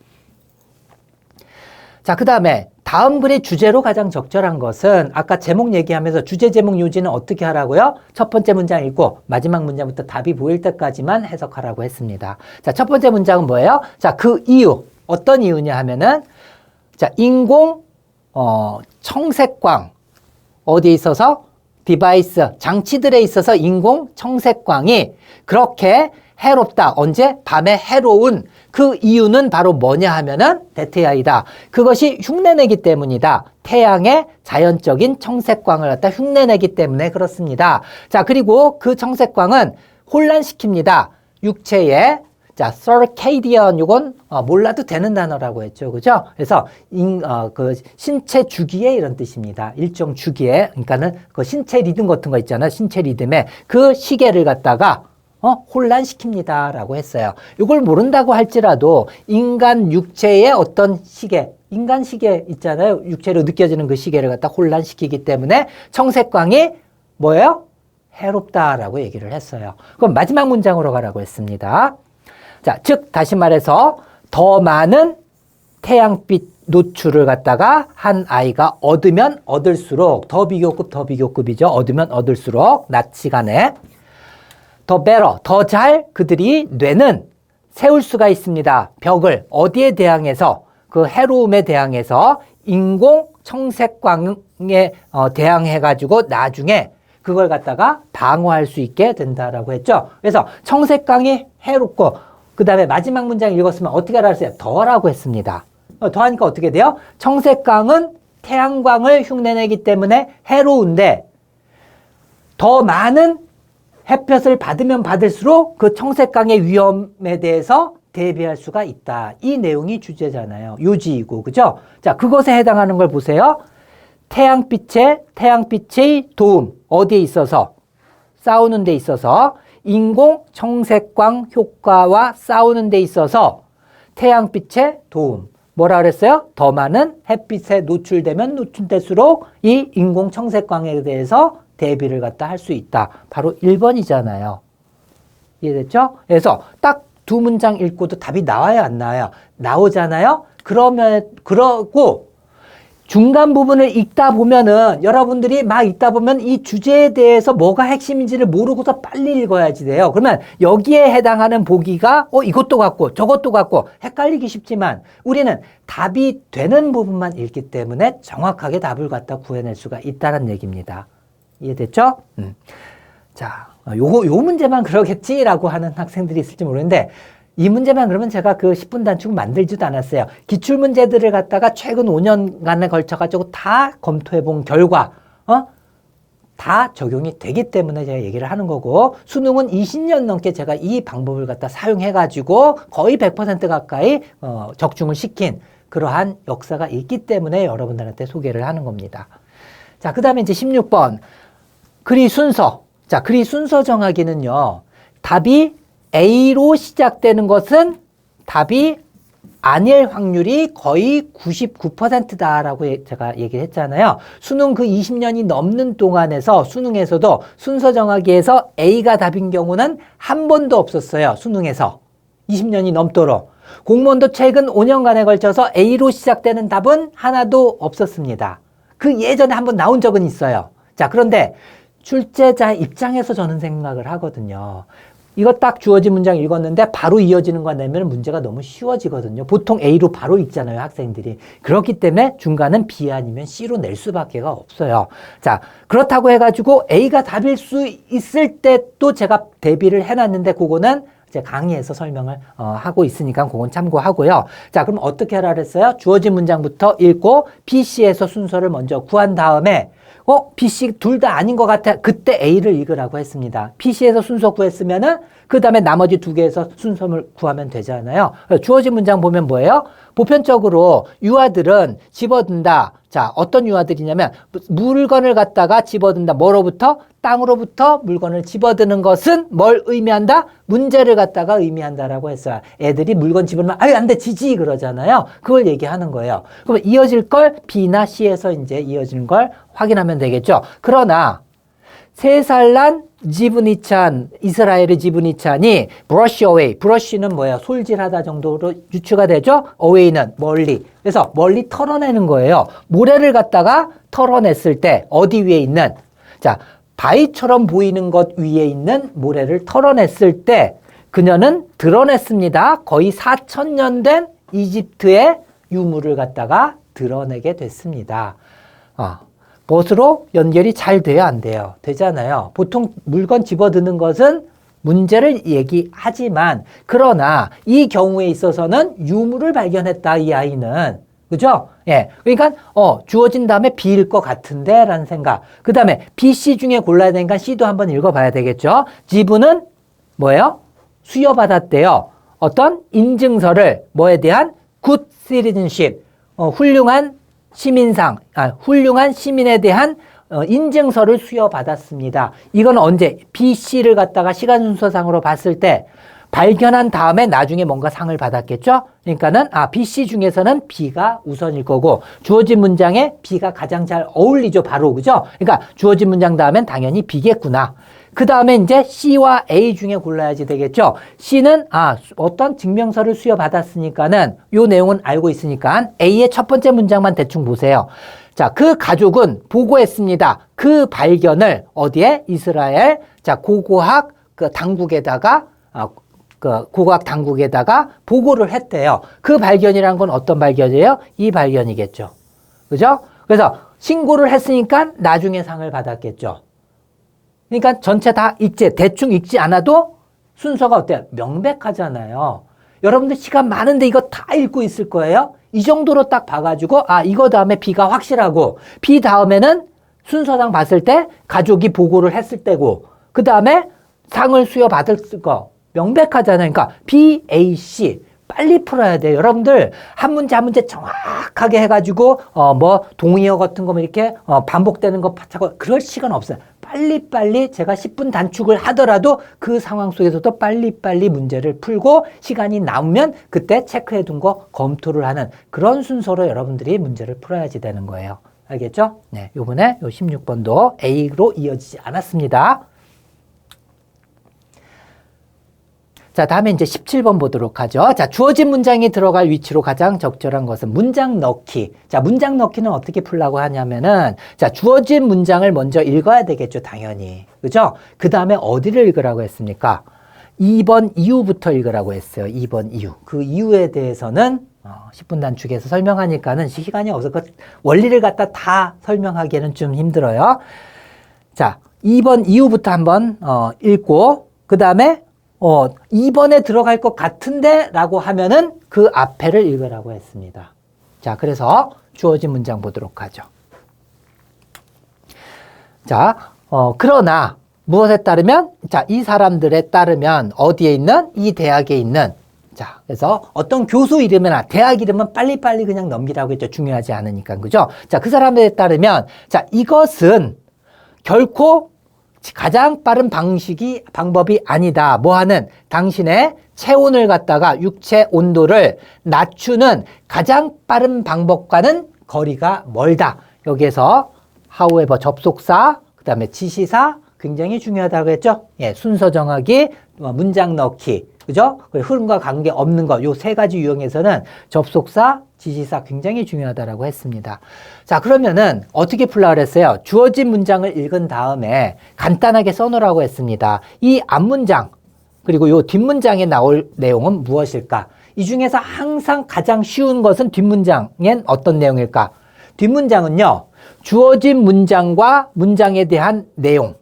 자, 그 다음에 다음 글의 주제로 가장 적절한 것은 아까 제목 얘기하면서 주제 제목 요지는 어떻게 하라고요? 첫 번째 문장 읽고 마지막 문장부터 답이 보일 때까지만 해석하라고 했습니다. 자, 첫 번째 문장은 뭐예요? 자, 그 이유. 어떤 이유냐 하면은 자, 인공 청색광 어디에 있어서 디바이스 장치들에 있어서 인공 청색광이 그렇게 해롭다. 언제? 밤에 해로운 그 이유는 바로 뭐냐 하면은 대태야이다. 그것이 흉내내기 때문이다. 태양의 자연적인 청색광을 갖다 흉내내기 때문에 그렇습니다. 자, 그리고 그 청색광은 혼란시킵니다. 육체에 자, circadian 요건 몰라도 되는 단어라고 했죠. 그죠? 그래서 그 신체 주기에 이런 뜻입니다. 일정 주기에. 그러니까는 그 신체 리듬 같은 거 있잖아요. 신체 리듬에 그 시계를 갖다가 혼란시킵니다. 라고 했어요. 이걸 모른다고 할지라도 인간 육체의 어떤 시계, 인간 시계 있잖아요. 육체로 느껴지는 그 시계를 갖다 혼란시키기 때문에 청색광이 뭐예요? 해롭다라고 얘기를 했어요. 그럼 마지막 문장으로 가라고 했습니다. 자, 즉 다시 말해서 더 많은 태양빛 노출을 갖다가 한 아이가 얻으면 얻을수록 더 비교급이죠. 얻으면 얻을수록 낮 시간에 더 better, 더 잘 그들이 뇌는 세울 수가 있습니다. 벽을 어디에 대항해서 그 해로움에 대항해서 인공 청색광에 대항해가지고 나중에 그걸 갖다가 방어할 수 있게 된다라고 했죠. 그래서 청색광이 해롭고 그 다음에 마지막 문장 읽었으면 어떻게 알았어요? 더라고 했습니다. 더하니까 어떻게 돼요? 청색광은 태양광을 흉내내기 때문에 해로운데 더 많은 햇볕을 받으면 받을수록 그 청색광의 위험에 대해서 대비할 수가 있다. 이 내용이 주제잖아요. 요지이고, 그죠? 자, 그것에 해당하는 걸 보세요. 태양빛의 도움, 어디에 있어서? 싸우는 데 있어서, 인공 청색광 효과와 싸우는 데 있어서 태양빛의 도움. 뭐라 그랬어요? 더 많은 햇빛에 노출되면 노출될수록 이 인공 청색광에 대해서 대비를 갖다 할 수 있다. 바로 1번이잖아요. 이해됐죠? 그래서 딱 두 문장 읽고도 답이 나와요, 안 나와요? 나오잖아요? 그러고 중간 부분을 읽다 보면은 여러분들이 막 읽다 보면 이 주제에 대해서 뭐가 핵심인지를 모르고서 빨리 읽어야지 돼요. 그러면 여기에 해당하는 보기가 이것도 같고 저것도 같고 헷갈리기 쉽지만 우리는 답이 되는 부분만 읽기 때문에 정확하게 답을 갖다 구해낼 수가 있다는 얘기입니다. 이해됐죠? 자, 요 문제만 그러겠지라고 하는 학생들이 있을지 모르는데 이 문제만 그러면 제가 그 10분 단축 만들지도 않았어요. 기출문제들을 갖다가 최근 5년간에 걸쳐가지고 다 검토해 본 결과, 다 적용이 되기 때문에 제가 얘기를 하는 거고, 수능은 20년 넘게 제가 이 방법을 갖다 사용해가지고 거의 100% 가까이, 적중을 시킨 그러한 역사가 있기 때문에 여러분들한테 소개를 하는 겁니다. 자, 그 다음에 이제 16번. 글의 순서. 자, 글의 순서 정하기는요, 답이 A로 시작되는 것은 답이 아닐 확률이 거의 99%다라고 제가 얘기를 했잖아요. 수능 그 20년이 넘는 동안에서 수능에서도 순서 정하기에서 A가 답인 경우는 한 번도 없었어요. 수능에서. 20년이 넘도록. 공무원도 최근 5년간에 걸쳐서 A로 시작되는 답은 하나도 없었습니다. 그 예전에 한번 나온 적은 있어요. 자, 그런데 출제자 입장에서 저는 생각을 하거든요. 이거 딱 주어진 문장 읽었는데 바로 이어지는 거 내면 문제가 너무 쉬워지거든요. 보통 A로 바로 읽잖아요, 학생들이. 그렇기 때문에 중간은 B 아니면 C로 낼 수밖에 없어요. 자, 그렇다고 해가지고 A가 답일 수 있을 때 또 제가 대비를 해놨는데 그거는 이제 강의에서 설명을 하고 있으니까 그건 참고하고요. 자, 그럼 어떻게 하라 그랬어요? 주어진 문장부터 읽고 B, C에서 순서를 먼저 구한 다음에 B, C 둘 다 아닌 것 같아. 그때 A를 읽으라고 했습니다. P, C에서 순서 구했으면은 그 다음에 나머지 두 개에서 순서를 구하면 되잖아요. 주어진 문장 보면 뭐예요? 보편적으로 유아들은 집어든다. 자, 어떤 유아들이냐면 물건을 갖다가 집어든다. 뭐로부터? 땅으로부터 물건을 집어드는 것은 뭘 의미한다? 문제를 갖다가 의미한다라고 했어요. 애들이 물건 집어넣으면 아유 안 돼 지지 그러잖아요. 그걸 얘기하는 거예요. 그럼 이어질 걸 B나 C에서 이제 이어지는 걸 확인하면 되겠죠. 그러나 3살 난 지브니찬, 이스라엘의 지브니찬이 brush away, brush는 뭐예요? 솔질하다 정도로 유추가 되죠? away는 멀리. 그래서 멀리 털어내는 거예요. 모래를 갖다가 털어냈을 때 어디 위에 있는, 자, 바위처럼 보이는 것 위에 있는 모래를 털어냈을 때 그녀는 드러냈습니다. 거의 4,000년 된 이집트의 유물을 갖다가 드러내게 됐습니다. 무엇으로 연결이 잘 돼야 안 돼요? 되잖아요. 보통 물건 집어드는 것은 문제를 얘기하지만 그러나 이 경우에 있어서는 유물을 발견했다 이 아이는. 그죠? 예. 그러니까 주어진 다음에 B일 것 같은데 라는 생각. 그 다음에 B, C 중에 골라야 되니까 C도 한번 읽어봐야 되겠죠? 지브는 뭐예요? 수여받았대요. 어떤 인증서를 뭐에 대한 good citizenship, 훌륭한 시민상, 훌륭한 시민에 대한 인증서를 수여받았습니다. 이건 언제? B, C를 갖다가 시간 순서상으로 봤을 때 발견한 다음에 나중에 뭔가 상을 받았겠죠? 그러니까는, B, C 중에서는 B가 우선일 거고, 주어진 문장에 B가 가장 잘 어울리죠, 바로. 그죠? 그러니까 주어진 문장 다음엔 당연히 B겠구나. 그 다음에 이제 C와 A 중에 골라야지 되겠죠? C는, 어떤 증명서를 수여받았으니까는, 요 내용은 알고 있으니까 A의 첫 번째 문장만 대충 보세요. 자, 그 가족은 보고했습니다. 그 발견을 어디에? 이스라엘, 자, 고고학 당국에다가, 고고학 당국에다가 보고를 했대요. 그 발견이란 건 어떤 발견이에요? 이 발견이겠죠. 그죠? 그래서 신고를 했으니까 나중에 상을 받았겠죠. 그러니까 전체 다 대충 읽지 않아도 순서가 어때요? 명백하잖아요. 여러분들 시간 많은데 이거 다 읽고 있을 거예요? 이 정도로 딱 봐가지고, 이거 다음에 B가 확실하고, B 다음에는 순서상 봤을 때 가족이 보고를 했을 때고, 그 다음에 상을 수여받을 거, 명백하잖아요. 그러니까 B, A, C. 빨리 풀어야 돼요. 여러분들 한 문제 한 문제 정확하게 해가지고 동의어 같은 거 이렇게 반복되는 거 파차고 그럴 시간 없어요. 빨리빨리 제가 10분 단축을 하더라도 그 상황 속에서도 빨리빨리 문제를 풀고 시간이 남으면 그때 체크해 둔 거 검토를 하는 그런 순서로 여러분들이 문제를 풀어야지 되는 거예요. 알겠죠? 네, 요번에 요 16번도 A로 이어지지 않았습니다. 자, 다음에 이제 17번 보도록 하죠. 자, 주어진 문장이 들어갈 위치로 가장 적절한 것은 문장 넣기. 자, 문장 넣기는 어떻게 풀라고 하냐면은, 자, 주어진 문장을 먼저 읽어야 되겠죠, 당연히. 그죠? 그 다음에 어디를 읽으라고 했습니까? 2번 이유부터 읽으라고 했어요. 2번 이유. 그 이유에 대해서는 10분 단축해서 설명하니까는 시간이 없어. 그 원리를 갖다 다 설명하기에는 좀 힘들어요. 자, 2번 이유부터 한번 읽고, 그 다음에 2번에 들어갈 것 같은데 라고 하면은 그 앞에를 읽으라고 했습니다. 자, 그래서 주어진 문장 보도록 하죠. 자, 그러나 무엇에 따르면? 자, 이 사람들에 따르면 어디에 있는? 이 대학에 있는. 자, 그래서 어떤 교수 이름이나 대학 이름은 빨리빨리 그냥 넘기라고 했죠. 중요하지 않으니까. 그죠? 자, 그 사람들에 따르면 자, 이것은 결코 가장 빠른 방법이 아니다. 뭐하는? 당신의 체온을 갖다가 육체 온도를 낮추는 가장 빠른 방법과는 거리가 멀다. 여기에서 however 접속사, 그 다음에 지시사 굉장히 중요하다고 했죠. 예, 순서 정하기, 문장 넣기, 그죠? 흐름과 관계 없는 것, 요 세 가지 유형에서는 접속사, 지시사 굉장히 중요하다라고 했습니다. 자, 그러면은 어떻게 풀라 그랬어요? 주어진 문장을 읽은 다음에 간단하게 써놓으라고 했습니다. 이 앞문장 그리고 요 뒷문장에 나올 내용은 무엇일까? 이 중에서 항상 가장 쉬운 것은 뒷문장엔 어떤 내용일까? 뒷문장은요, 주어진 문장과 문장에 대한 내용,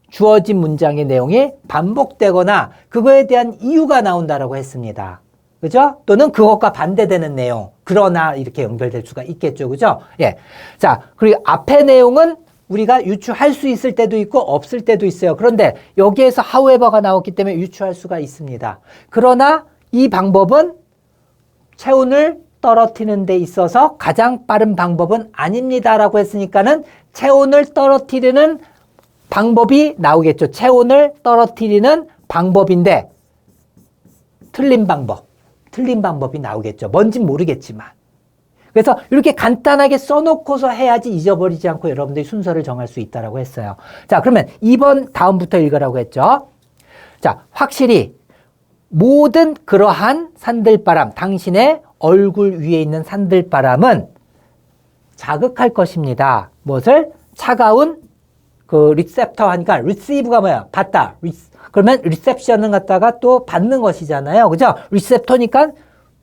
주어진 문장의 내용이 반복되거나 그거에 대한 이유가 나온다라고 했습니다. 그죠? 또는 그것과 반대되는 내용, 그러나 이렇게 연결될 수가 있겠죠. 그죠? 예. 자, 그리고 앞의 내용은 우리가 유추할 수 있을 때도 있고 없을 때도 있어요. 그런데 여기에서 however가 나왔기 때문에 유추할 수가 있습니다. 그러나 이 방법은 체온을 떨어뜨리는 데 있어서 가장 빠른 방법은 아닙니다라고 했으니까는 체온을 떨어뜨리는 방법이 나오겠죠. 체온을 떨어뜨리는 방법인데 틀린 방법이 나오겠죠. 뭔진 모르겠지만. 그래서 이렇게 간단하게 써놓고서 해야지 잊어버리지 않고 여러분들이 순서를 정할 수 있다고 했어요. 자, 그러면 2번 다음부터 읽으라고 했죠. 자, 확실히 모든 그러한 산들바람, 당신의 얼굴 위에 있는 산들바람은 자극할 것입니다. 무엇을? 차가운 그 리셉터 하니까 receive가 뭐야? 받다. 그러면 reception은 갖다가 또 받는 것이잖아요. 그죠? receptor니까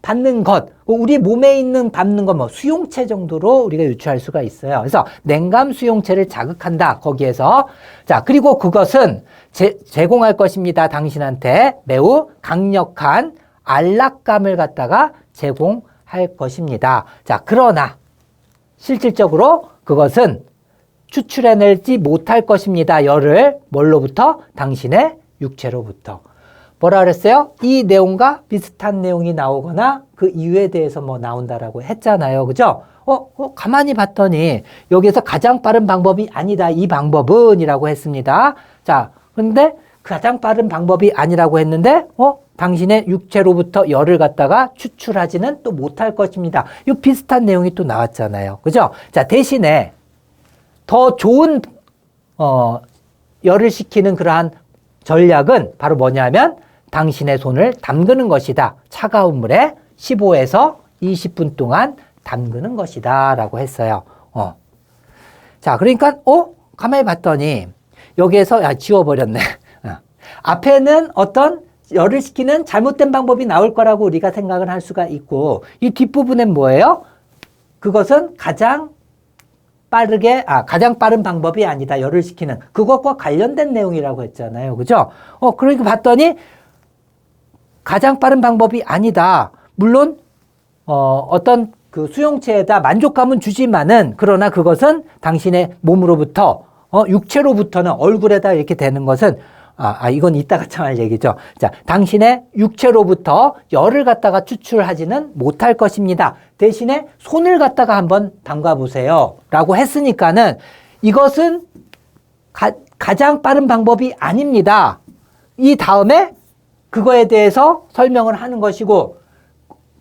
받는 것. 우리 몸에 있는 받는 것, 수용체 정도로 우리가 유추할 수가 있어요. 그래서 냉감 수용체를 자극한다. 거기에서. 자, 그리고 그것은 제공할 것입니다. 당신한테 매우 강력한 안락감을 갖다가 제공할 것입니다. 자, 그러나 실질적으로 그것은 추출해내지 못할 것입니다. 열을 뭘로부터? 당신의 육체로부터. 뭐라 그랬어요? 이 내용과 비슷한 내용이 나오거나 그 이유에 대해서 뭐 나온다라고 했잖아요. 그죠? 가만히 봤더니 여기에서 가장 빠른 방법이 아니다. 이 방법은 이라고 했습니다. 자, 그런데 가장 빠른 방법이 아니라고 했는데, 당신의 육체로부터 열을 갖다가 추출하지는 또 못할 것입니다. 이 비슷한 내용이 또 나왔잖아요. 그죠? 자, 대신에 더 좋은, 열을 식히는 그러한 전략은 바로 뭐냐면 당신의 손을 담그는 것이다. 차가운 물에 15에서 20분 동안 담그는 것이다. 라고 했어요. 자, 그러니까, 가만히 봤더니 여기에서, 지워버렸네. 앞에는 어떤 열을 식히는 잘못된 방법이 나올 거라고 우리가 생각을 할 수가 있고, 이 뒷부분엔 뭐예요? 그것은 가장 빠른 방법이 아니다. 열을 식히는. 그것과 관련된 내용이라고 했잖아요. 그죠? 그러니까 봤더니 가장 빠른 방법이 아니다. 물론, 어떤 그 수용체에다 만족감은 주지만은, 그러나 그것은 당신의 몸으로부터, 육체로부터는 얼굴에다 이렇게 되는 것은, 이건 이따가 할 얘기죠. 자, 당신의 육체로부터 열을 갖다가 추출하지는 못할 것입니다. 대신에 손을 갖다가 한번 담가보세요. 라고 했으니까는 이것은 가장 빠른 방법이 아닙니다. 이 다음에 그거에 대해서 설명을 하는 것이고,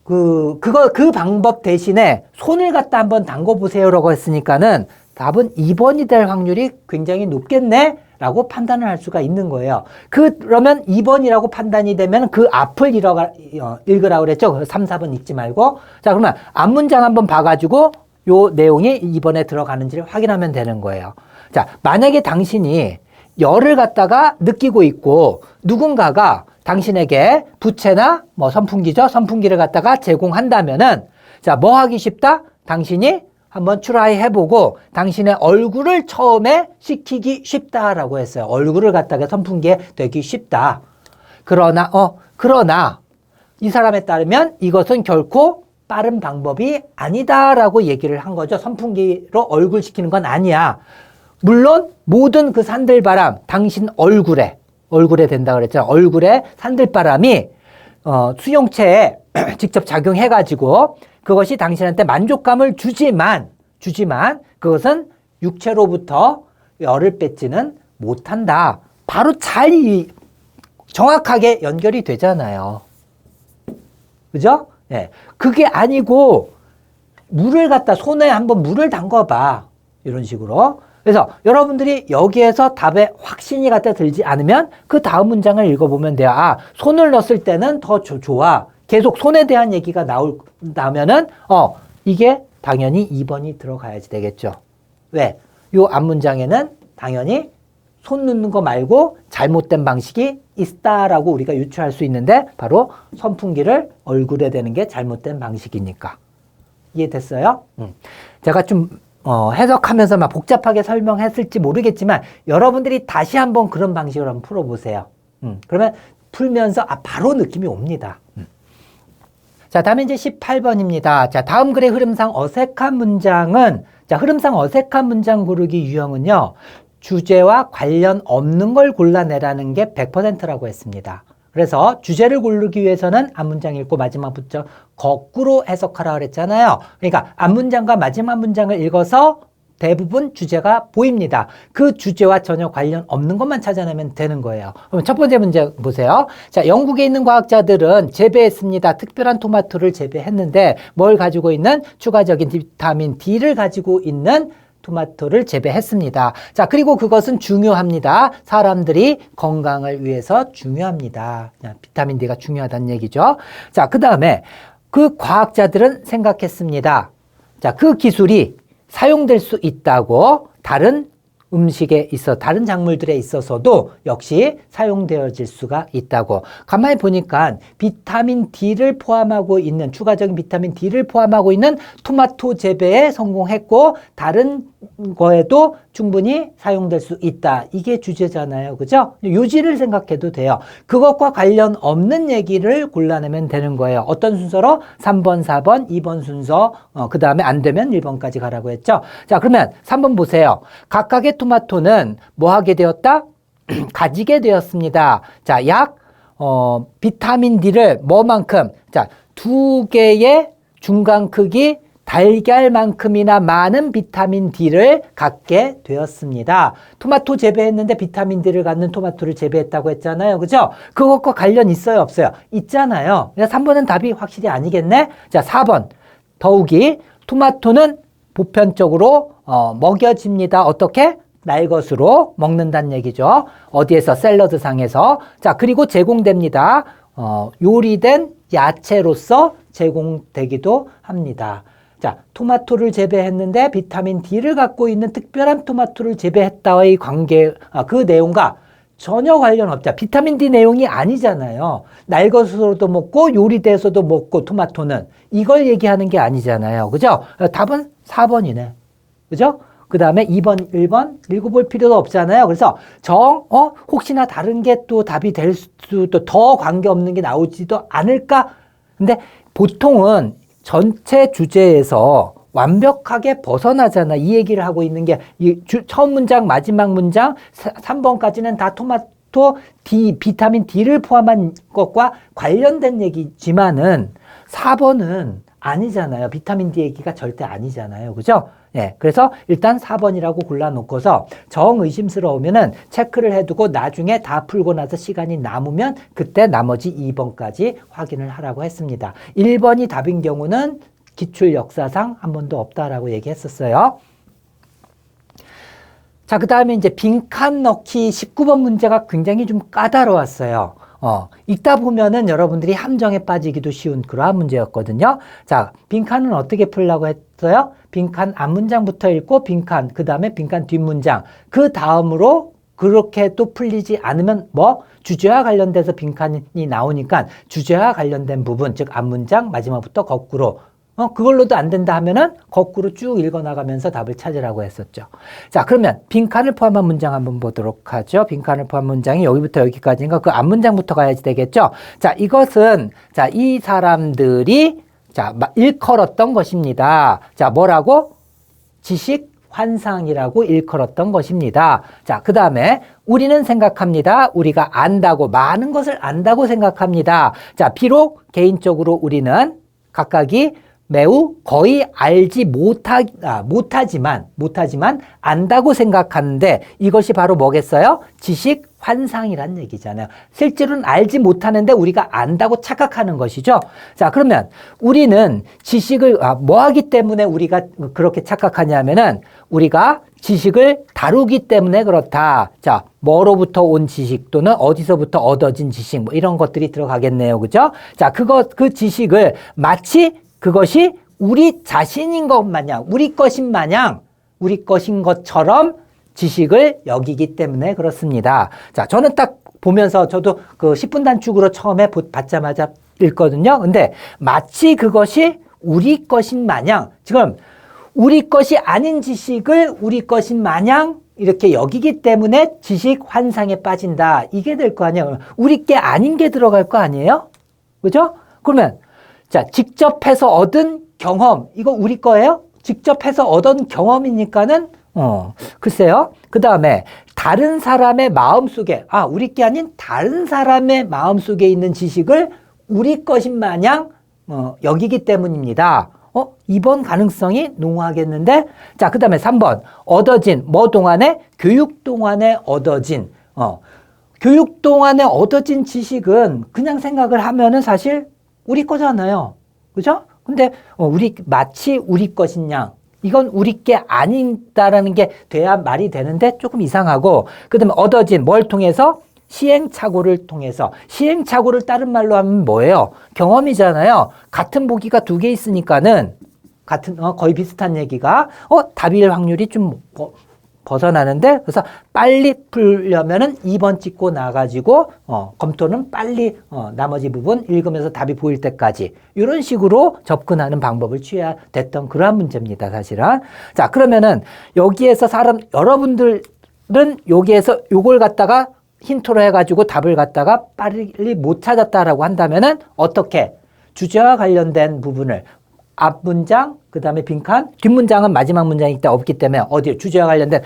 그 방법 대신에 손을 갖다 한번 담궈보세요라고 했으니까는 답은 2번이 될 확률이 굉장히 높겠네? 라고 판단을 할 수가 있는 거예요. 그러면 2번이라고 판단이 되면 그 앞을 읽으라고 그랬죠? 3, 4번 읽지 말고. 자, 그러면 앞문장 한번 봐가지고 요 내용이 2번에 들어가는지를 확인하면 되는 거예요. 자, 만약에 당신이 열을 갖다가 느끼고 있고 누군가가 당신에게 부채나 뭐 선풍기죠? 선풍기를 갖다가 제공한다면은 자, 뭐 하기 쉽다? 당신이 한번 트라이 해보고 당신의 얼굴을 처음에 식히기 쉽다라고 했어요. 얼굴을 갖다가 선풍기에 대기 쉽다. 그러나 이 사람에 따르면 이것은 결코 빠른 방법이 아니다라고 얘기를 한 거죠. 선풍기로 얼굴 식히는 건 아니야. 물론 모든 그 산들바람 당신 얼굴에 된다 그랬잖아요. 얼굴에 산들바람이 수용체에 직접 작용해가지고 그것이 당신한테 만족감을 주지만 그것은 육체로부터 열을 뺏지는 못한다. 바로 정확하게 연결이 되잖아요. 그죠? 예. 그게 아니고 손에 한번 물을 담궈봐. 이런 식으로. 그래서 여러분들이 여기에서 답에 확신이 갖다 들지 않으면 그 다음 문장을 읽어보면 돼요. 손을 넣었을 때는 더 좋아. 계속 손에 대한 얘기가 나오면은, 이게 당연히 2번이 들어가야지 되겠죠. 왜? 요 앞문장에는 당연히 손 넣는 거 말고 잘못된 방식이 있다라고 우리가 유추할 수 있는데, 바로 선풍기를 얼굴에 대는 게 잘못된 방식이니까. 이해됐어요? 제가 좀, 해석하면서 막 복잡하게 설명했을지 모르겠지만, 여러분들이 다시 한번 그런 방식으로 한번 풀어보세요. 그러면 풀면서, 바로 느낌이 옵니다. 자, 다음에 이제 18번입니다. 자, 다음 글의 흐름상 어색한 문장 고르기 유형은요, 주제와 관련 없는 걸 골라내라는 게 100%라고 했습니다. 그래서 주제를 고르기 위해서는 앞문장 읽고 마지막 문장 거꾸로 해석하라 그랬잖아요. 그러니까 앞문장과 마지막 문장을 읽어서 대부분 주제가 보입니다. 그 주제와 전혀 관련 없는 것만 찾아내면 되는 거예요. 그럼 첫 번째 문제 보세요. 자, 영국에 있는 과학자들은 재배했습니다. 특별한 토마토를 재배했는데 뭘 가지고 있는 추가적인 비타민 D를 가지고 있는 토마토를 재배했습니다. 자, 그리고 그것은 중요합니다. 사람들이 건강을 위해서 중요합니다. 비타민 D가 중요하다는 얘기죠. 자, 그 다음에 그 과학자들은 생각했습니다. 자, 그 기술이 사용될 수 있다고 다른 다른 작물들에 있어서도 역시 사용되어질 수가 있다고. 가만히 보니까 비타민 D를 포함하고 있는, 추가적인 비타민 D를 포함하고 있는 토마토 재배에 성공했고, 다른 거에도 충분히 사용될 수 있다. 이게 주제잖아요. 그죠? 요지를 생각해도 돼요. 그것과 관련 없는 얘기를 골라내면 되는 거예요. 어떤 순서로? 3번, 4번, 2번 순서, 그 다음에 안 되면 1번까지 가라고 했죠. 자, 그러면 3번 보세요. 각각의 토마토는 뭐 하게 되었다? 가지게 되었습니다. 자, 약 비타민 D를 뭐만큼? 자, 2개의 중간 크기 달걀만큼이나 많은 비타민 D를 갖게 되었습니다. 토마토 재배했는데 비타민 D를 갖는 토마토를 재배했다고 했잖아요. 그죠? 그것과 관련 있어요? 없어요? 있잖아요. 그래서 3번은 답이 확실히 아니겠네? 자, 4번. 더욱이 토마토는 보편적으로 먹여집니다. 어떻게? 날 것으로 먹는다는 얘기죠. 어디에서? 샐러드 상에서. 자, 그리고 제공됩니다. 요리된 야채로서 제공되기도 합니다. 자, 토마토를 재배했는데 비타민 D를 갖고 있는 특별한 토마토를 재배했다의 관계, 그 내용과 전혀 관련 없죠. 비타민 D 내용이 아니잖아요. 날 것으로도 먹고 요리돼서도 먹고 토마토는 이걸 얘기하는 게 아니잖아요. 그죠? 답은 4번이네. 그죠? 그 다음에 2번, 1번 읽어볼 필요도 없잖아요. 그래서 혹시나 다른 게 또 답이 될 수도 더 관계없는 게 나오지도 않을까? 근데 보통은 전체 주제에서 완벽하게 벗어나잖아. 이 얘기를 하고 있는 게 처음 문장, 마지막 문장, 3번까지는 다 토마토 D, 비타민 D를 포함한 것과 관련된 얘기지만은 4번은 아니잖아요. 비타민 D 얘기가 절대 아니잖아요. 그죠? 예. 그래서 일단 4번이라고 골라놓고서 정의심스러우면은 체크를 해두고 나중에 다 풀고 나서 시간이 남으면 그때 나머지 2번까지 확인을 하라고 했습니다. 1번이 답인 경우는 기출 역사상 한 번도 없다라고 얘기했었어요. 자, 그 다음에 이제 빈칸 넣기 19번 문제가 굉장히 좀 까다로웠어요. 읽다 보면은 여러분들이 함정에 빠지기도 쉬운 그러한 문제였거든요. 자, 빈칸은 어떻게 풀려고 했어요? 빈칸 앞문장부터 읽고 빈칸, 그 다음에 빈칸 뒷문장, 그 다음으로 그렇게 또 풀리지 않으면 주제와 관련돼서 빈칸이 나오니까 주제와 관련된 부분, 즉 앞문장 마지막부터 거꾸로 그걸로도 안 된다 하면은 거꾸로 쭉 읽어나가면서 답을 찾으라고 했었죠. 자, 그러면 빈칸을 포함한 문장 한번 보도록 하죠. 빈칸을 포함한 문장이 여기부터 여기까지인가 그 앞문장부터 가야지 되겠죠. 자, 이것은 자, 이 사람들이 자, 일컬었던 것입니다. 자, 뭐라고? 지식 환상이라고 일컬었던 것입니다. 자, 그 다음에 우리는 생각합니다. 우리가 안다고, 많은 것을 안다고 생각합니다. 자, 비록 개인적으로 우리는 각각이 매우 거의 알지 못하지만 안다고 생각하는데 이것이 바로 뭐겠어요? 지식 환상이란 얘기잖아요. 실제로는 알지 못하는데 우리가 안다고 착각하는 것이죠. 자, 그러면 우리는 지식을 뭐 하기 때문에 우리가 그렇게 착각하냐면은 우리가 지식을 다루기 때문에 그렇다. 자, 뭐로부터 온 지식 또는 어디서부터 얻어진 지식 뭐 이런 것들이 들어가겠네요. 그죠? 자, 그 지식을 마치 그것이 우리 자신인 것 마냥, 우리 것인 마냥, 우리 것인 것처럼 지식을 여기기 때문에 그렇습니다. 자, 저는 딱 보면서 저도 그 10분 단축으로 처음에 받자마자 읽거든요. 근데 마치 그것이 우리 것인 마냥, 지금 우리 것이 아닌 지식을 우리 것인 마냥 이렇게 여기기 때문에 지식 환상에 빠진다. 이게 될 거 아니에요. 우리 게 아닌 게 들어갈 거 아니에요? 그죠? 그러면 자, 직접 해서 얻은 경험, 이거 우리 거예요? 직접 해서 얻은 경험이니까는, 글쎄요. 그 다음에, 다른 사람의 마음속에, 우리 게 아닌 다른 사람의 마음속에 있는 지식을 우리 것인 마냥, 여기기 때문입니다. 2번 가능성이 농후하겠는데? 자, 그 다음에 3번. 얻어진, 뭐 동안에? 교육 동안에 얻어진, 교육 동안에 얻어진 지식은 그냥 생각을 하면은 사실 우리 거잖아요. 그죠? 근데 마치 우리 것인 양. 이건 우리 게 아니다라는 게 돼야 말이 되는데 조금 이상하고 그다음에 얻어진 뭘 통해서? 시행착오를 통해서. 시행착오를 다른 말로 하면 뭐예요? 경험이잖아요. 같은 보기가 2개 있으니까는 같은 거의 비슷한 얘기가 답일 확률이 좀 벗어나는데 그래서 빨리 풀려면은 2번 찍고 나가지고 검토는 빨리 나머지 부분 읽으면서 답이 보일 때까지 이런 식으로 접근하는 방법을 취해야 됐던 그러한 문제입니다. 사실은. 자, 그러면은 여기에서 여러분들은 여기에서 요걸 갖다가 힌트로 해가지고 답을 갖다가 빨리 못 찾았다라고 한다면은 어떻게 주제와 관련된 부분을 앞문장, 그 다음에 빈칸, 뒷문장은 마지막 문장이기 때문에 없기 때문에 어디 주제와 관련된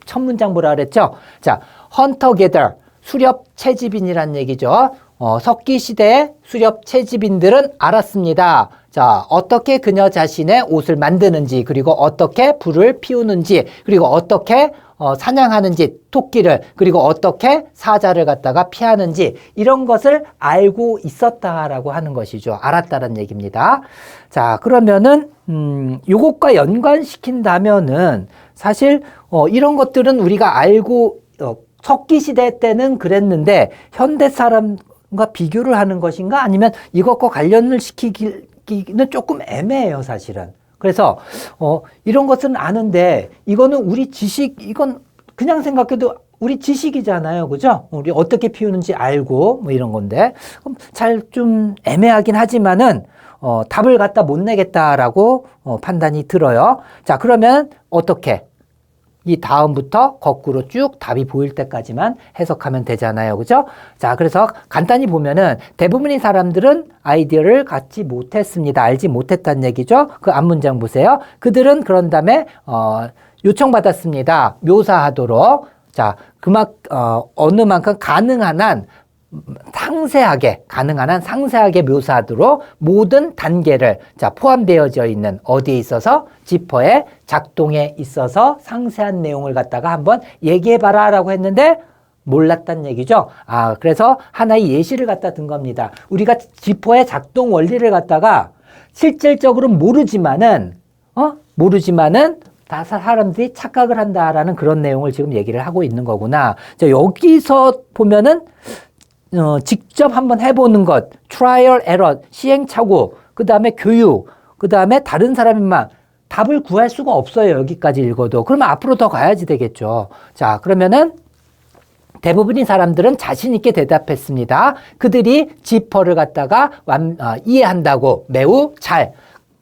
첫 문장 뭐라 그랬죠? 자, 헌터 게더, 수렵 채집인이란 얘기죠. 석기 시대의 수렵 채집인들은 알았습니다. 자, 어떻게 그녀 자신의 옷을 만드는지, 그리고 어떻게 불을 피우는지, 그리고 어떻게 사냥하는지, 토끼를, 그리고 어떻게 사자를 갖다가 피하는지, 이런 것을 알고 있었다라고 하는 것이죠. 알았다는 얘기입니다. 자, 그러면은, 요것과 연관시킨다면은, 사실, 이런 것들은 우리가 알고, 석기 시대 때는 그랬는데, 현대 사람과 비교를 하는 것인가? 아니면 이것과 관련을 시키기는 조금 애매해요, 사실은. 그래서 이런 것은 아는데 이거는 우리 지식, 이건 그냥 생각해도 우리 지식이잖아요. 그죠? 우리 어떻게 피우는지 알고 뭐 이런 건데 잘 좀 애매하긴 하지만은 답을 갖다 못 내겠다라고 판단이 들어요. 자, 그러면 어떻게? 이 다음부터 거꾸로 쭉 답이 보일 때까지만 해석하면 되잖아요. 그죠? 자, 그래서 간단히 보면은 대부분의 사람들은 아이디어를 갖지 못했습니다. 알지 못했다는 얘기죠. 그 앞문장 보세요. 그들은 그런 다음에, 요청받았습니다. 묘사하도록. 자, 어느 만큼 가능한 한 상세하게 묘사하도록 모든 단계를 포함되어져 있는 어디에 있어서 지퍼의 작동에 있어서 상세한 내용을 갖다가 한번 얘기해봐라 라고 했는데 몰랐단 얘기죠. 그래서 하나의 예시를 갖다 든 겁니다. 우리가 지퍼의 작동 원리를 갖다가 실질적으로 모르지만은 다 사람들이 착각을 한다라는 그런 내용을 지금 얘기를 하고 있는 거구나. 자, 여기서 보면은 직접 한번 해보는 것, trial, error, 시행착오, 그 다음에 교육, 그 다음에 다른 사람만 답을 구할 수가 없어요. 여기까지 읽어도. 그러면 앞으로 더 가야지 되겠죠. 자, 그러면은 대부분의 사람들은 자신 있게 대답했습니다. 그들이 지퍼를 갖다가 이해한다고 매우 잘.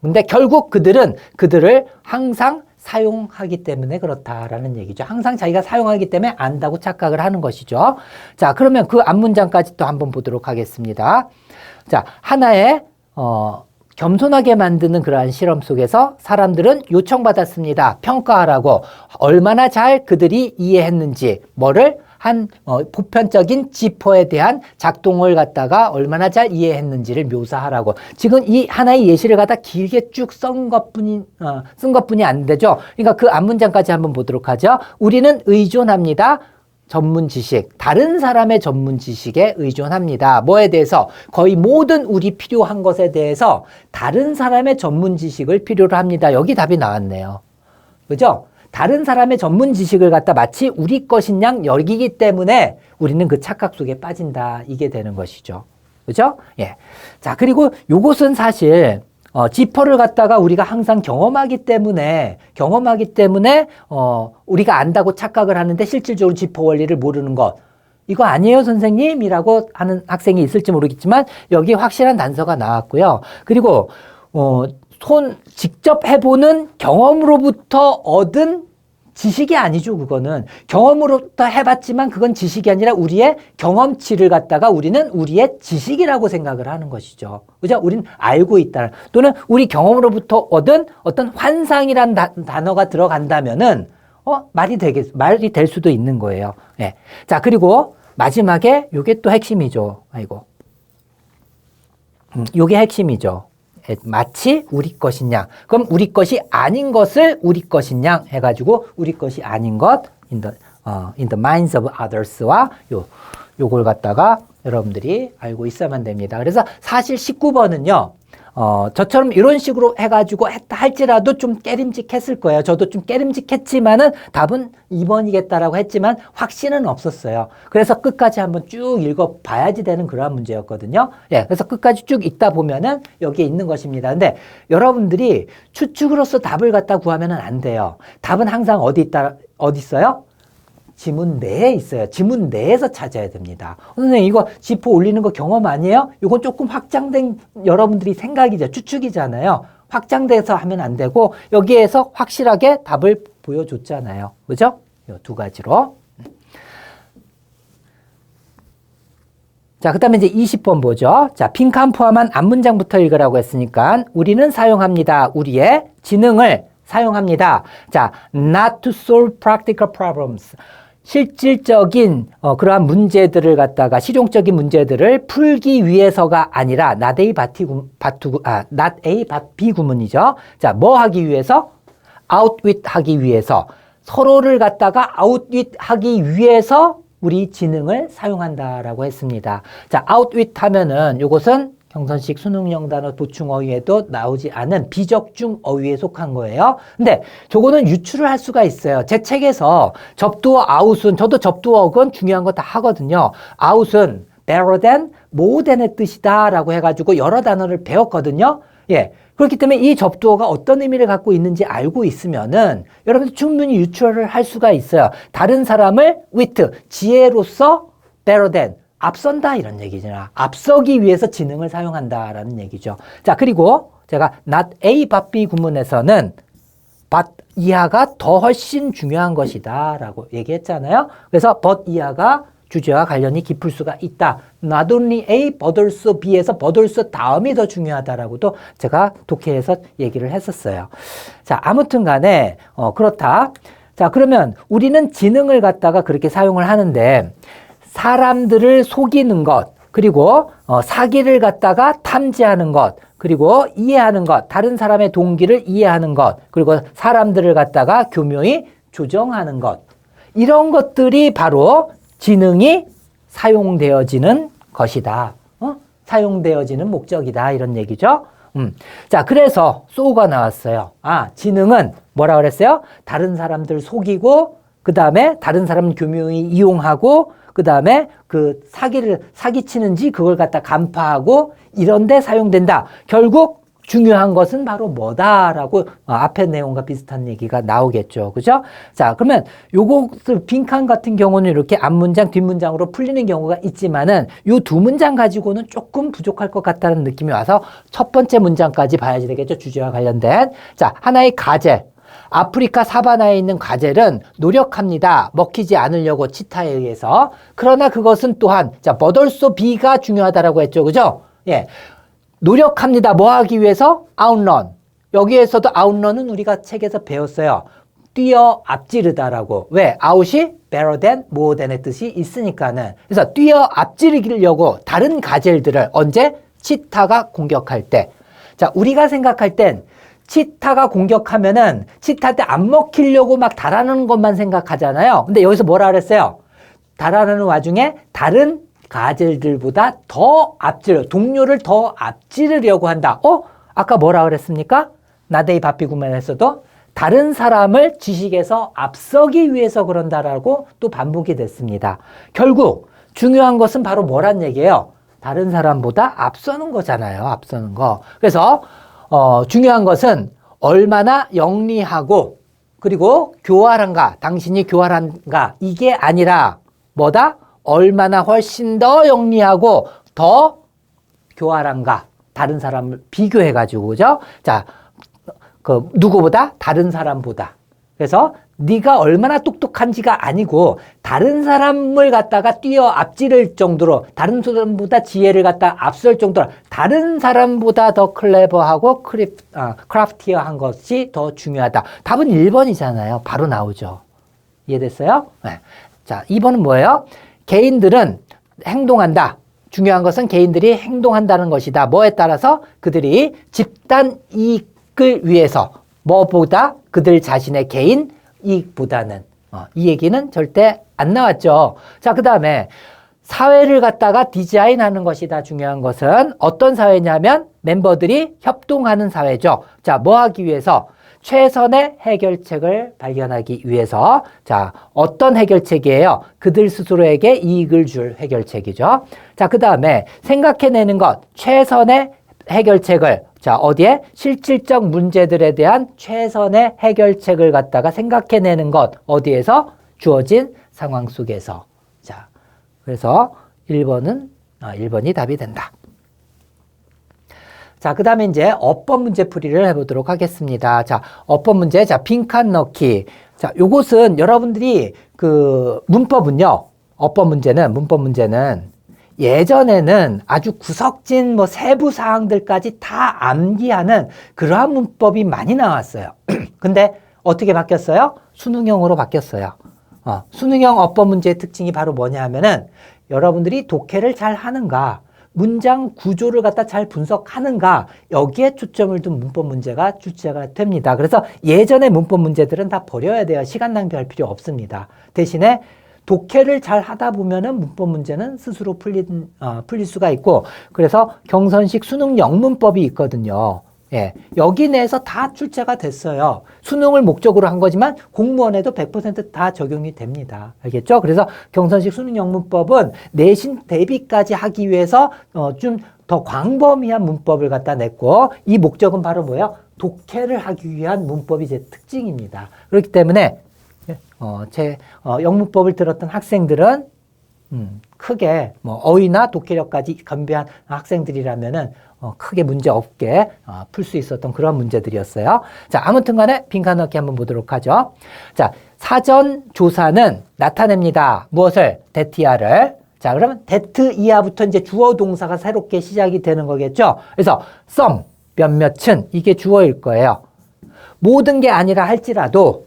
근데 결국 그들을 항상 사용하기 때문에 그렇다라는 얘기죠. 항상 자기가 사용하기 때문에 안다고 착각을 하는 것이죠. 자, 그러면 그 앞문장까지 또 한번 보도록 하겠습니다. 자, 하나의 겸손하게 만드는 그러한 실험 속에서 사람들은 요청받았습니다. 평가하라고. 얼마나 잘 그들이 이해했는지, 보편적인 지퍼에 대한 작동을 갖다가 얼마나 잘 이해했는지를 묘사하라고. 지금 이 하나의 예시를 갖다 길게 쭉 쓴 것뿐이 안 되죠. 그러니까 그 앞문장까지 한번 보도록 하죠. 우리는 의존합니다. 전문 지식, 다른 사람의 전문 지식에 의존합니다. 뭐에 대해서? 거의 모든 우리 필요한 것에 대해서 다른 사람의 전문 지식을 필요로 합니다. 여기 답이 나왔네요. 그죠? 다른 사람의 전문 지식을 갖다 마치 우리 것인 양 여기기 때문에 우리는 그 착각 속에 빠진다. 이게 되는 것이죠. 그죠? 예. 자, 그리고 요것은 사실, 지퍼를 갖다가 우리가 항상 경험하기 때문에, 우리가 안다고 착각을 하는데 실질적으로 지퍼 원리를 모르는 것. 이거 아니에요, 선생님? 이라고 하는 학생이 있을지 모르겠지만, 여기 확실한 단서가 나왔고요. 그리고, 직접 해보는 경험으로부터 얻은 지식이 아니죠, 그거는. 경험으로부터 해봤지만 그건 지식이 아니라 우리의 경험치를 갖다가 우리는 우리의 지식이라고 생각을 하는 것이죠. 그죠? 우린 알고 있다. 또는 우리 경험으로부터 얻은 어떤 환상이란 단어가 들어간다면은, 말이 될 수도 있는 거예요. 예. 자, 그리고 마지막에 요게 또 핵심이죠. 요게 핵심이죠. 마치 우리 것인 양. 그럼 우리 것이 아닌 것을 우리 것인 양 해가지고 우리 것이 아닌 것 in the minds of others와 요걸 갖다가 여러분들이 알고 있어야만 됩니다. 그래서 사실 19번은요. 저처럼 이런 식으로 해가지고 했다 할지라도 좀 깨림직했을 거예요. 저도 좀 깨림직했지만은 답은 2번이겠다라고 했지만 확신은 없었어요. 그래서 끝까지 한번 쭉 읽어봐야지 되는 그러한 문제였거든요. 예, 그래서 끝까지 쭉 읽다 보면은 여기에 있는 것입니다. 근데 여러분들이 추측으로서 답을 갖다 구하면은 안 돼요. 답은 항상 어디 있어요? 지문 내에 있어요. 지문 내에서 찾아야 됩니다. 선생님 이거 지퍼 올리는 거 경험 아니에요? 이건 조금 확장된 여러분들이 생각이죠. 추측이잖아요. 확장돼서 하면 안 되고 여기에서 확실하게 답을 보여줬잖아요. 그죠? 이 두 가지로. 자, 그 다음에 이제 20번 보죠. 자, 빈칸 포함한 앞문장부터 읽으라고 했으니까 우리는 사용합니다. 우리의 지능을 사용합니다. 자, not to solve practical problems. 실질적인 그러한 문제들을 갖다가 실용적인 문제들을 풀기 위해서가 아니라 not A not A but B 구문이죠. 자, 뭐 하기 위해서? outwit 하기 위해서. 서로를 갖다가 outwit 하기 위해서 우리 지능을 사용한다라고 했습니다. 자, outwit 하면은 요것은 경선식 수능형 단어 보충 어휘에도 나오지 않은 비적중 어휘에 속한 거예요. 근데 저거는 유출을 할 수가 있어요. 제 책에서 접두어 out은, 저도 접두어건 중요한 거 다 하거든요. out은 better than, more than의 뜻이다 라고 해가지고 여러 단어를 배웠거든요. 예. 그렇기 때문에 이 접두어가 어떤 의미를 갖고 있는지 알고 있으면은 여러분들 충분히 유출을 할 수가 있어요. 다른 사람을 with, 지혜로서 better than, 앞선다 이런 얘기잖아. 앞서기 위해서 지능을 사용한다라는 얘기죠. 자, 그리고 제가 not A but B 구문에서는 but 이하가 더 훨씬 중요한 것이다 라고 얘기했잖아요. 그래서 but 이하가 주제와 관련이 깊을 수가 있다. Not only A but also B에서 but also 다음이 더 중요하다라고도 제가 독해에서 얘기를 했었어요. 자, 아무튼 간에 그렇다. 자, 그러면 우리는 지능을 갖다가 그렇게 사용을 하는데 사람들을 속이는 것, 그리고 사기를 갖다가 탐지하는 것, 그리고 이해하는 것, 다른 사람의 동기를 이해하는 것, 그리고 사람들을 갖다가 교묘히 조정하는 것, 이런 것들이 바로 지능이 사용되어지는 것이다. 사용되어지는 목적이다. 이런 얘기죠. 자, 그래서 so가 나왔어요. 아, 지능은 뭐라 그랬어요? 다른 사람들 속이고, 그 다음에 다른 사람 교묘히 이용하고, 그 다음에 그 사기치는지 그걸 갖다 간파하고 이런 데 사용된다. 결국 중요한 것은 바로 뭐다라고 앞의 내용과 비슷한 얘기가 나오겠죠. 그죠? 자, 그러면 요거 빈칸 같은 경우는 이렇게 앞문장, 뒷문장으로 풀리는 경우가 있지만은 요 두 문장 가지고는 조금 부족할 것 같다는 느낌이 와서 첫 번째 문장까지 봐야지 되겠죠. 주제와 관련된. 자, 하나의 가젤. 아프리카 사바나에 있는 가젤은 노력합니다. 먹히지 않으려고 치타에 의해서. 그러나 그것은 또한 자, but also B가 중요하다라고 했죠. 그죠? 예. 노력합니다. 뭐 하기 위해서? outrun. 여기에서도 outrun은 우리가 책에서 배웠어요. 뛰어 앞지르다라고. 왜? out이 better than, more than의 뜻이 있으니까는. 그래서 뛰어 앞지르려고 다른 가젤들을 언제? 치타가 공격할 때. 자, 우리가 생각할 땐 치타가 공격하면은 치타한테 안 먹히려고 막 달아나는 것만 생각하잖아요. 근데 여기서 뭐라 그랬어요? 달아나는 와중에 다른 가젤들보다 더 동료를 더 앞지르려고 한다. 아까 뭐라 그랬습니까? 나데이 바삐 구문에서도 다른 사람을 지식에서 앞서기 위해서 그런다라고 또 반복이 됐습니다. 결국 중요한 것은 바로 뭐란 얘기예요? 다른 사람보다 앞서는 거잖아요. 앞서는 거. 그래서 중요한 것은 얼마나 영리하고 그리고 교활한가, 당신이 교활한가 이게 아니라 뭐다? 얼마나 훨씬 더 영리하고 더 교활한가 다른 사람을 비교해가지고 그죠? 자, 그 누구보다? 다른 사람보다. 그래서 네가 얼마나 똑똑한지가 아니고 다른 사람을 갖다가 뛰어 앞지를 정도로 다른 사람보다 지혜를 갖다 앞설 정도로 다른 사람보다 더 클레버하고 크래프티어한 것이 더 중요하다. 답은 1번이잖아요. 바로 나오죠. 이해됐어요? 네. 자, 2번은 뭐예요? 개인들은 행동한다. 중요한 것은 개인들이 행동한다는 것이다. 뭐에 따라서 그들이 집단 이익을 위해서 뭐보다 그들 자신의 개인 이익보다는 이 얘기는 절대 안 나왔죠. 자, 그 다음에 사회를 갖다가 디자인하는 것이다. 중요한 것은 어떤 사회냐면 멤버들이 협동하는 사회죠. 자, 뭐 하기 위해서? 최선의 해결책을 발견하기 위해서. 자, 어떤 해결책이에요? 그들 스스로에게 이익을 줄 해결책이죠. 자, 그 다음에 생각해내는 것. 최선의 해결책을 자, 어디에? 실질적 문제들에 대한 최선의 해결책을 갖다가 생각해내는 것. 어디에서? 주어진 상황 속에서. 자, 그래서 1번이 답이 된다. 자, 그 다음에 이제 어법 문제 풀이를 해보도록 하겠습니다. 자, 어법 문제. 자, 빈칸 넣기. 자, 요것은 여러분들이 그 문법은요. 문법 문제는 예전에는 아주 구석진 뭐 세부 사항들까지 다 암기하는 그러한 문법이 많이 나왔어요. 근데 어떻게 바뀌었어요? 수능형으로 바뀌었어요. 수능형 어법 문제의 특징이 바로 뭐냐 하면은 여러분들이 독해를 잘 하는가, 문장 구조를 갖다 잘 분석하는가, 여기에 초점을 둔 문법 문제가 출제가 됩니다. 그래서 예전의 문법 문제들은 다 버려야 돼요. 시간 낭비할 필요 없습니다. 대신에 독해를 잘 하다 보면은 문법 문제는 스스로 풀릴 수가 있고, 그래서 경선식 수능 영문법이 있거든요. 예, 여기 내에서 다 출제가 됐어요. 수능을 목적으로 한 거지만 공무원에도 100% 다 적용이 됩니다. 알겠죠? 그래서 경선식 수능 영문법은 내신 대비까지 하기 위해서 좀 더 광범위한 문법을 갖다 냈고, 이 목적은 바로 뭐예요? 독해를 하기 위한 문법이 제 특징입니다. 그렇기 때문에 영문법을 들었던 학생들은 크게 뭐 어휘나 독해력까지 겸비한 학생들이라면은 크게 문제 없게 풀 수 있었던 그런 문제들이었어요. 자, 아무튼 간에 빈칸 넣기 한번 보도록 하죠. 자, 사전 조사는 나타냅니다. 무엇을? 데트이하를. 자, 그러면 데트이하부터 이제 주어 동사가 새롭게 시작이 되는 거겠죠. 그래서 some, 몇몇은 이게 주어일 거예요. 모든 게 아니라 할지라도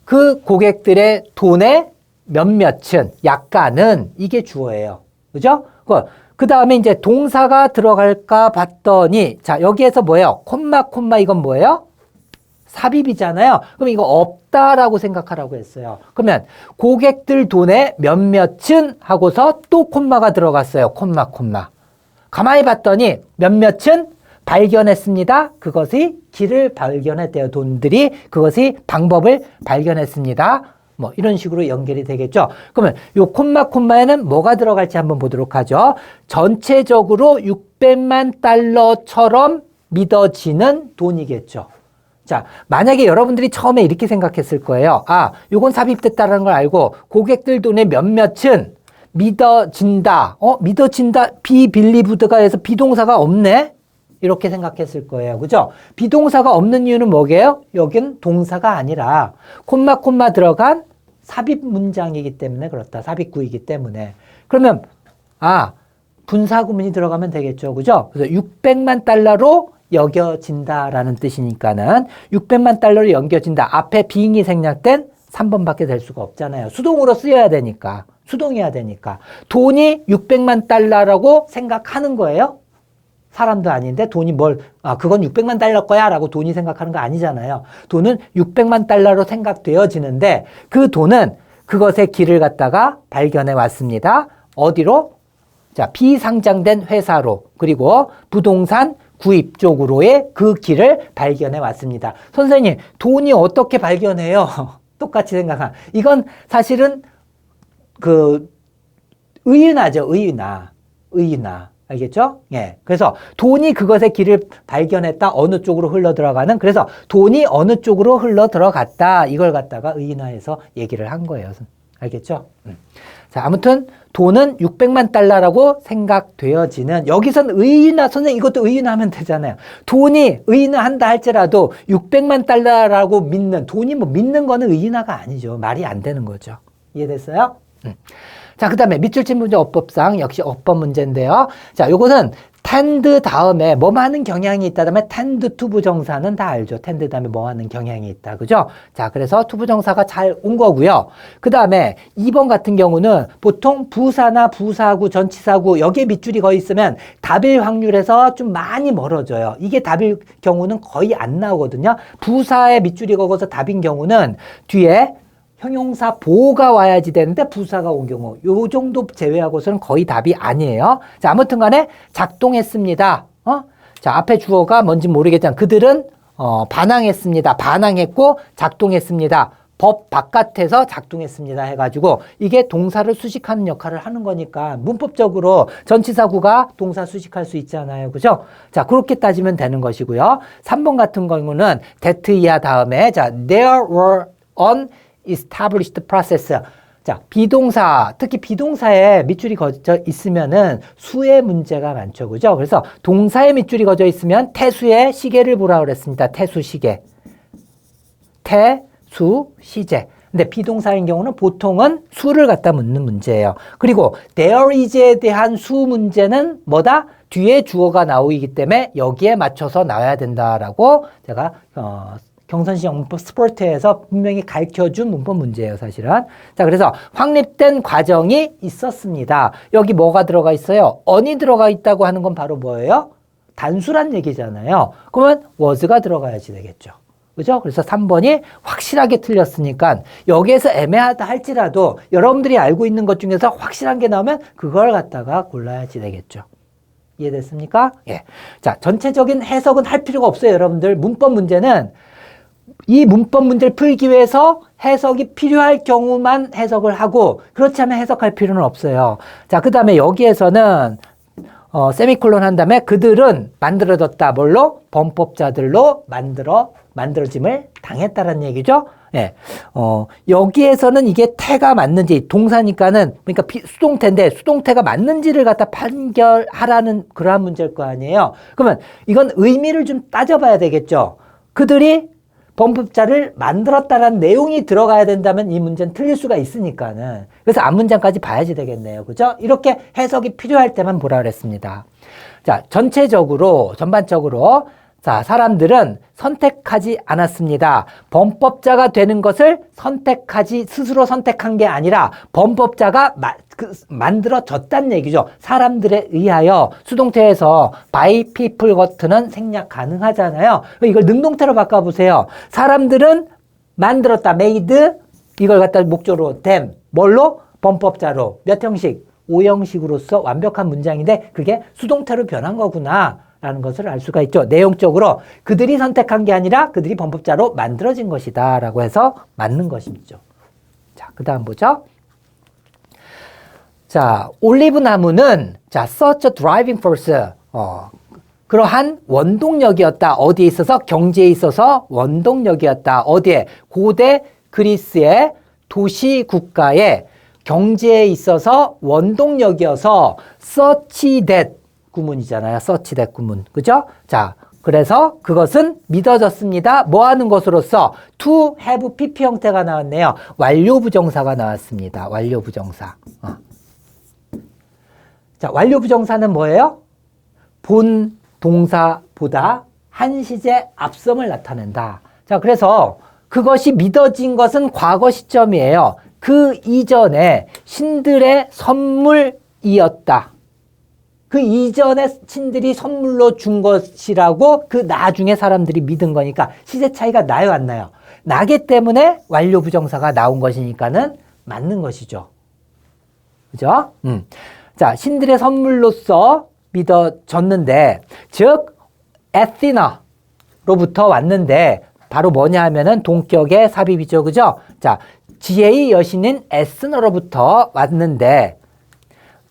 그 고객들의 돈의 몇몇은, 약간은 이게 주어예요. 그죠? 그 다음에 이제 동사가 들어갈까 봤더니, 자, 여기에서 뭐예요? 콤마 이건 뭐예요? 삽입이잖아요. 그럼 이거 없다라고 생각하라고 했어요. 그러면 고객들 돈의 몇몇은 하고서 또 콤마가 들어갔어요. 콤마. 가만히 봤더니 몇몇은 발견했습니다. 그것이 길을 발견했대요. 돈들이 그것이 방법을 발견했습니다. 뭐 이런 식으로 연결이 되겠죠. 그러면 요 콤마에는 뭐가 들어갈지 한번 보도록 하죠. 전체적으로 600만 달러처럼 믿어지는 돈이겠죠. 자, 만약에 여러분들이 처음에 이렇게 생각했을 거예요. 요건 삽입됐다는 걸 알고 고객들 돈의 몇몇은 믿어진다. 믿어진다. be believed가 해서 비동사가 없네. 이렇게 생각했을 거예요. 그죠? 비동사가 없는 이유는 뭐게요? 여긴 동사가 아니라 콤마 들어간 삽입 문장이기 때문에 그렇다. 삽입구이기 때문에. 그러면 분사구문이 들어가면 되겠죠. 그죠? 그래서 600만 달러로 여겨진다라는 뜻이니까는 600만 달러로 여겨진다. 앞에 being이 생략된 3번밖에 될 수가 없잖아요. 수동으로 쓰여야 되니까. 수동해야 되니까. 돈이 600만 달러라고 생각하는 거예요? 사람도 아닌데 돈이 그건 600만 달러 거야 라고 돈이 생각하는 거 아니잖아요. 돈은 600만 달러로 생각되어지는데 그 돈은 그것의 길을 갖다가 발견해 왔습니다. 어디로? 자, 비상장된 회사로, 그리고 부동산 구입 쪽으로의 그 길을 발견해 왔습니다. 선생님, 돈이 어떻게 발견해요? 똑같이 이건 사실은 의인화죠. 의인화. 알겠죠? 예. 그래서 돈이 그것의 길을 발견했다. 어느 쪽으로 흘러 들어가는. 그래서 돈이 어느 쪽으로 흘러 들어갔다. 이걸 갖다가 의인화해서 얘기를 한 거예요. 알겠죠? 자, 아무튼 돈은 600만 달러라고 생각되어지는, 여기선 의인화, 선생님 이것도 의인화하면 되잖아요. 돈이 의인화한다 할지라도 600만 달러라고 믿는, 돈이 믿는 거는 의인화가 아니죠. 말이 안 되는 거죠. 이해됐어요? 자, 그 다음에 밑줄 친 문제 어법상 역시 어법 문제인데요. 자, 요거는 tend 다음에 뭐 하는 경향이 있다. 다음에 tend to 부정사는 다 알죠. tend 다음에 뭐 하는 경향이 있다. 그죠? 자, 그래서 to 부정사가 잘 온 거고요. 그 다음에 2번 같은 경우는 보통 부사나 부사구, 전치사구 여기에 밑줄이 거의 있으면 답일 확률에서 좀 많이 멀어져요. 이게 답일 경우는 거의 안 나오거든요. 부사에 밑줄이 거어서 답인 경우는 뒤에 형용사 보호가 와야지 되는데 부사가 온 경우 요 정도 제외하고서는 거의 답이 아니에요. 자, 아무튼 간에 작동했습니다. 자, 앞에 주어가 뭔지 모르겠지만 그들은 반항했습니다. 반항했고 작동했습니다. 법 바깥에서 작동했습니다 해가지고 이게 동사를 수식하는 역할을 하는 거니까 문법적으로 전치사구가 동사 수식할 수 있잖아요. 그죠? 자, 그렇게 따지면 되는 것이고요. 3번 같은 경우는 that 이하 다음에 자, there were on established process. 자, 비동사, 특히 비동사에 밑줄이 거져 있으면은 수의 문제가 많죠. 그죠? 그래서 동사에 밑줄이 거져 있으면 태수의 시계를 보라 그랬습니다. 태수 시계. 태수 시제. 근데 비동사인 경우는 보통은 수를 갖다 묻는 문제예요. 그리고 there is에 대한 수 문제는 뭐다? 뒤에 주어가 나오기 때문에 여기에 맞춰서 나와야 된다라고 제가 경선시험 문법 스포트에서 분명히 가르쳐준 문법 문제예요, 사실은. 자, 그래서 확립된 과정이 있었습니다. 여기 뭐가 들어가 있어요? on이 들어가 있다고 하는 건 바로 뭐예요? 단수란 얘기잖아요. 그러면 was가 들어가야지 되겠죠. 그죠? 그래서 3번이 확실하게 틀렸으니까 여기에서 애매하다 할지라도 여러분들이 알고 있는 것 중에서 확실한 게 나오면 그걸 갖다가 골라야지 되겠죠. 이해됐습니까? 예. 자, 전체적인 해석은 할 필요가 없어요, 여러분들. 문법 문제는 이 문법 문제를 풀기 위해서 해석이 필요할 경우만 해석을 하고 그렇지 않으면 해석할 필요는 없어요. 자, 그 다음에 여기에서는 세미콜론 한 다음에 그들은 만들어졌다. 뭘로? 범법자들로 만들어짐을 당했다라는 얘기죠. 예. 여기에서는 이게 태가 맞는지, 동사니까는, 그러니까 수동태인데, 수동태가 맞는지를 갖다 판결하라는 그러한 문제일 거 아니에요. 그러면 이건 의미를 좀 따져봐야 되겠죠. 그들이 범법자를 만들었다라는 내용이 들어가야 된다면 이 문제는 틀릴 수가 있으니까는. 그래서 앞문장까지 봐야지 되겠네요. 그죠? 이렇게 해석이 필요할 때만 보라 그랬습니다. 자, 전반적으로, 자, 사람들은 선택하지 않았습니다. 범법자가 되는 것을 스스로 선택한 게 아니라 범법자가 만들어졌다는 얘기죠. 사람들에 의하여 수동태에서 by people 것은 생략 가능하잖아요. 이걸 능동태로 바꿔보세요. 사람들은 만들었다, made, 이걸 갖다 목적으로 them, 뭘로? 범법자로. 몇 형식? 5형식으로서 완벽한 문장인데 그게 수동태로 변한 거구나 라는 것을 알 수가 있죠. 내용적으로 그들이 선택한 게 아니라 그들이 범법자로 만들어진 것이다 라고 해서 맞는 것이죠. 자, 그 다음 보죠. 자, 올리브 나무는 자, such a driving force, 그러한 원동력이었다. 어디에 있어서? 경제에 있어서 원동력이었다. 어디에? 고대 그리스의 도시 국가의 경제에 있어서 원동력이어서 such that 구문이잖아요. such that 구문. 그죠? 자, 그래서 그것은 믿어졌습니다. 뭐 하는 것으로서? to have pp 형태가 나왔네요. 완료 부정사가 나왔습니다. 완료 부정사. 자, 완료 부정사는 뭐예요? 본 동사보다 한 시제 앞섬을 나타낸다. 자, 그래서 그것이 믿어진 것은 과거 시점이에요. 그 이전에 신들의 선물이었다. 그 이전에 신들이 선물로 준 것이라고 그 나중에 사람들이 믿은 거니까 시제 차이가 나요, 안 나요? 나기 때문에 완료 부정사가 나온 것이니까는 맞는 것이죠. 그죠? 자, 신들의 선물로서 믿어졌는데, 즉, 에티나로부터 왔는데, 바로 뭐냐 하면은 동격의 삽입이죠. 그죠? 자, 지혜의 여신인 에스너로부터 왔는데,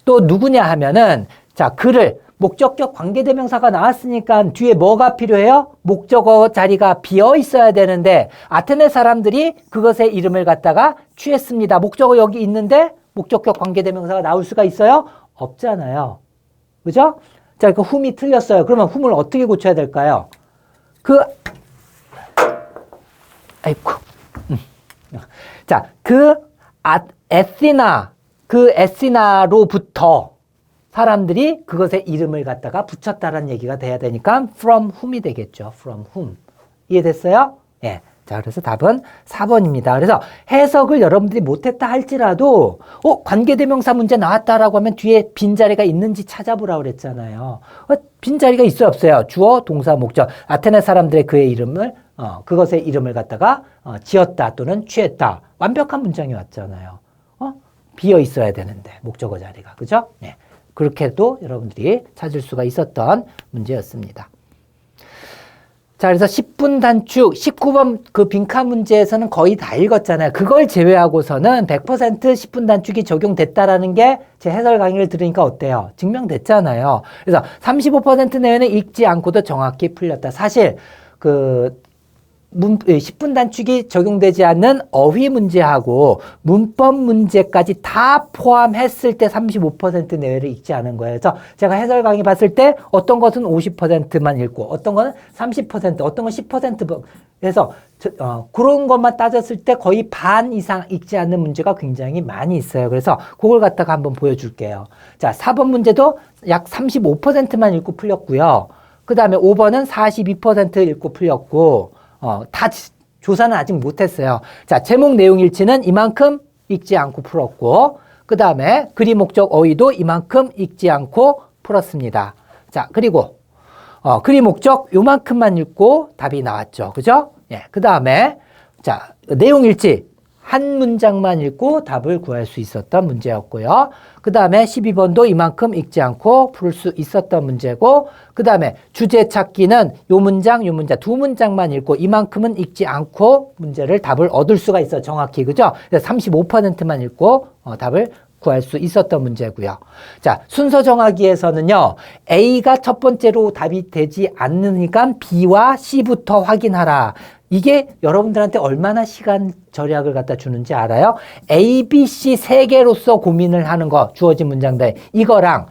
또 누구냐 하면은, 자, 그를, 목적격 관계대명사가 나왔으니까 뒤에 뭐가 필요해요? 목적어 자리가 비어 있어야 되는데, 아테네 사람들이 그것의 이름을 갖다가 취했습니다. 목적어 여기 있는데, 목적격 관계대명사가 나올 수가 있어요? 없잖아요. 그죠? 자, 그 whom이 틀렸어요. 그러면 whom을 어떻게 고쳐야 될까요? 자, 에시나로부터 사람들이 그것의 이름을 갖다가 붙였다라는 얘기가 돼야 되니까 from whom이 되겠죠. from whom. 이해됐어요? 예. 자, 그래서 답은 4번입니다. 그래서 해석을 여러분들이 못했다 할지라도, 관계대명사 문제 나왔다라고 하면 뒤에 빈자리가 있는지 찾아보라고 그랬잖아요. 빈자리가 있어요, 없어요? 주어, 동사, 목적. 아테네 사람들의 그의 이름을, 그것의 이름을 갖다가 지었다 또는 취했다. 완벽한 문장이 왔잖아요. 비어 있어야 되는데, 목적어 자리가. 그죠? 네. 그렇게도 여러분들이 찾을 수가 있었던 문제였습니다. 자, 그래서 10분 단축, 19번 그 빈칸 문제에서는 거의 다 읽었잖아요. 그걸 제외하고서는 100% 10분 단축이 적용됐다라는 게 제 해설 강의를 들으니까 어때요? 증명됐잖아요. 그래서 35% 내외는 읽지 않고도 정확히 풀렸다. 사실, 10분 단축이 적용되지 않는 어휘 문제하고 문법 문제까지 다 포함했을 때 35% 내외를 읽지 않은 거예요. 그래서 제가 해설 강의 봤을 때 어떤 것은 50%만 읽고 어떤 거는 30%, 어떤 건 10% 그래서 그런 것만 따졌을 때 거의 반 이상 읽지 않는 문제가 굉장히 많이 있어요. 그래서 그걸 갖다가 한번 보여줄게요. 자, 4번 문제도 약 35%만 읽고 풀렸고요. 그 다음에 5번은 42% 읽고 풀렸고 다 조사는 아직 못했어요. 자, 제목 내용 일치는 이만큼 읽지 않고 풀었고, 그 다음에 그리 목적 어휘도 이만큼 읽지 않고 풀었습니다. 자, 그리고 그리 목적 요만큼만 읽고 답이 나왔죠. 그죠? 예, 그 다음에 자, 내용 일치 한 문장만 읽고 답을 구할 수 있었던 문제였고요. 그 다음에 12번도 이만큼 읽지 않고 풀 수 있었던 문제고, 그 다음에 주제 찾기는 요 문장, 요 문장 두 문장만 읽고 이만큼은 읽지 않고 문제를 답을 얻을 수가 있어 정확히. 그죠? 35%만 읽고 답을 구할 수 있었던 문제고요. 자, 순서 정하기에서는요. A가 첫 번째로 답이 되지 않으니까 B와 C부터 확인하라. 이게 여러분들한테 얼마나 시간 절약을 갖다 주는지 알아요? A, B, C 세 개로서 고민을 하는 거, 주어진 문장들. 이거랑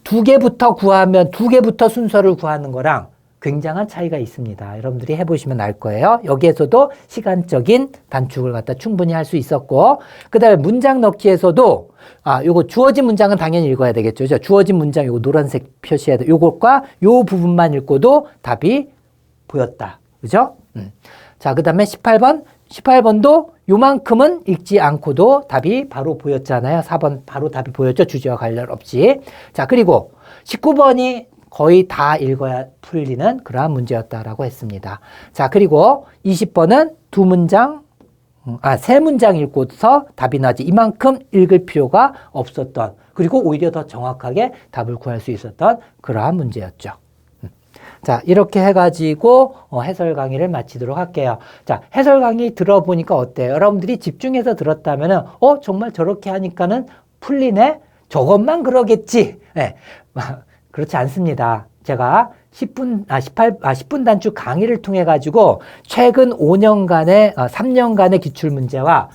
두 개부터 구하면 두 개부터 순서를 구하는 거랑 굉장한 차이가 있습니다. 여러분들이 해보시면 알 거예요. 여기에서도 시간적인 단축을 갖다 충분히 할 수 있었고, 그 다음에 문장 넣기에서도 요거 주어진 문장은 당연히 읽어야 되겠죠. 주어진 문장 요거 노란색 표시해야 돼. 요것과 요 부분만 읽고도 답이 보였다. 그죠? 자, 그 다음에 18번도 요만큼은 읽지 않고도 답이 바로 보였잖아요. 4번 바로 답이 보였죠. 주제와 관련 없이. 자, 그리고 19번이 거의 다 읽어야 풀리는 그러한 문제였다라고 했습니다. 자, 그리고 20번은 세 문장 읽고서 답이 나지 이만큼 읽을 필요가 없었던, 그리고 오히려 더 정확하게 답을 구할 수 있었던 그러한 문제였죠. 자, 이렇게 해가지고 해설 강의를 마치도록 할게요. 자, 해설 강의 들어보니까 어때요? 여러분들이 집중해서 들었다면은 정말 저렇게 하니까는 풀리네? 저것만 그러겠지? 네. 그렇지 않습니다. 제가 10분 단축 강의를 통해 가지고 최근 5년간의 3년간의 기출 문제와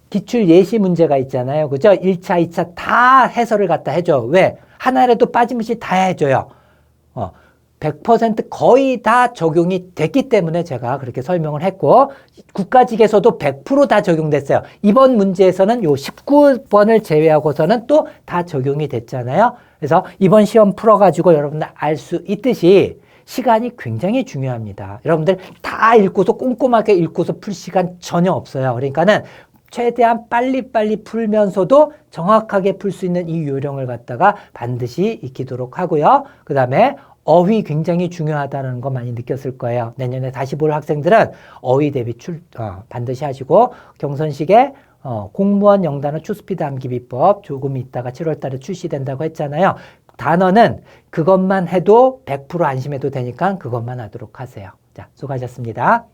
기출 예시 문제가 있잖아요. 그죠? 1차, 2차 다 해설을 갖다 해줘. 왜? 하나라도 빠짐없이 다 해줘요. 100% 거의 다 적용이 됐기 때문에 제가 그렇게 설명을 했고, 국가직에서도 100% 다 적용됐어요. 이번 문제에서는 요 19번을 제외하고서는 또 다 적용이 됐잖아요. 그래서 이번 시험 풀어가지고 여러분들 알 수 있듯이 시간이 굉장히 중요합니다. 여러분들 다 읽고서 꼼꼼하게 읽고서 풀 시간 전혀 없어요. 그러니까는 최대한 빨리빨리 풀면서도 정확하게 풀 수 있는 이 요령을 갖다가 반드시 익히도록 하고요. 그 다음에 어휘 굉장히 중요하다는 거 많이 느꼈을 거예요. 내년에 다시 볼 학생들은 어휘 대비 반드시 하시고, 경선식에 공무원 영단어 추스피드 암기 비법 조금 있다가 7월 달에 출시된다고 했잖아요. 단어는 그것만 해도 100% 안심해도 되니까 그것만 하도록 하세요. 자, 수고하셨습니다.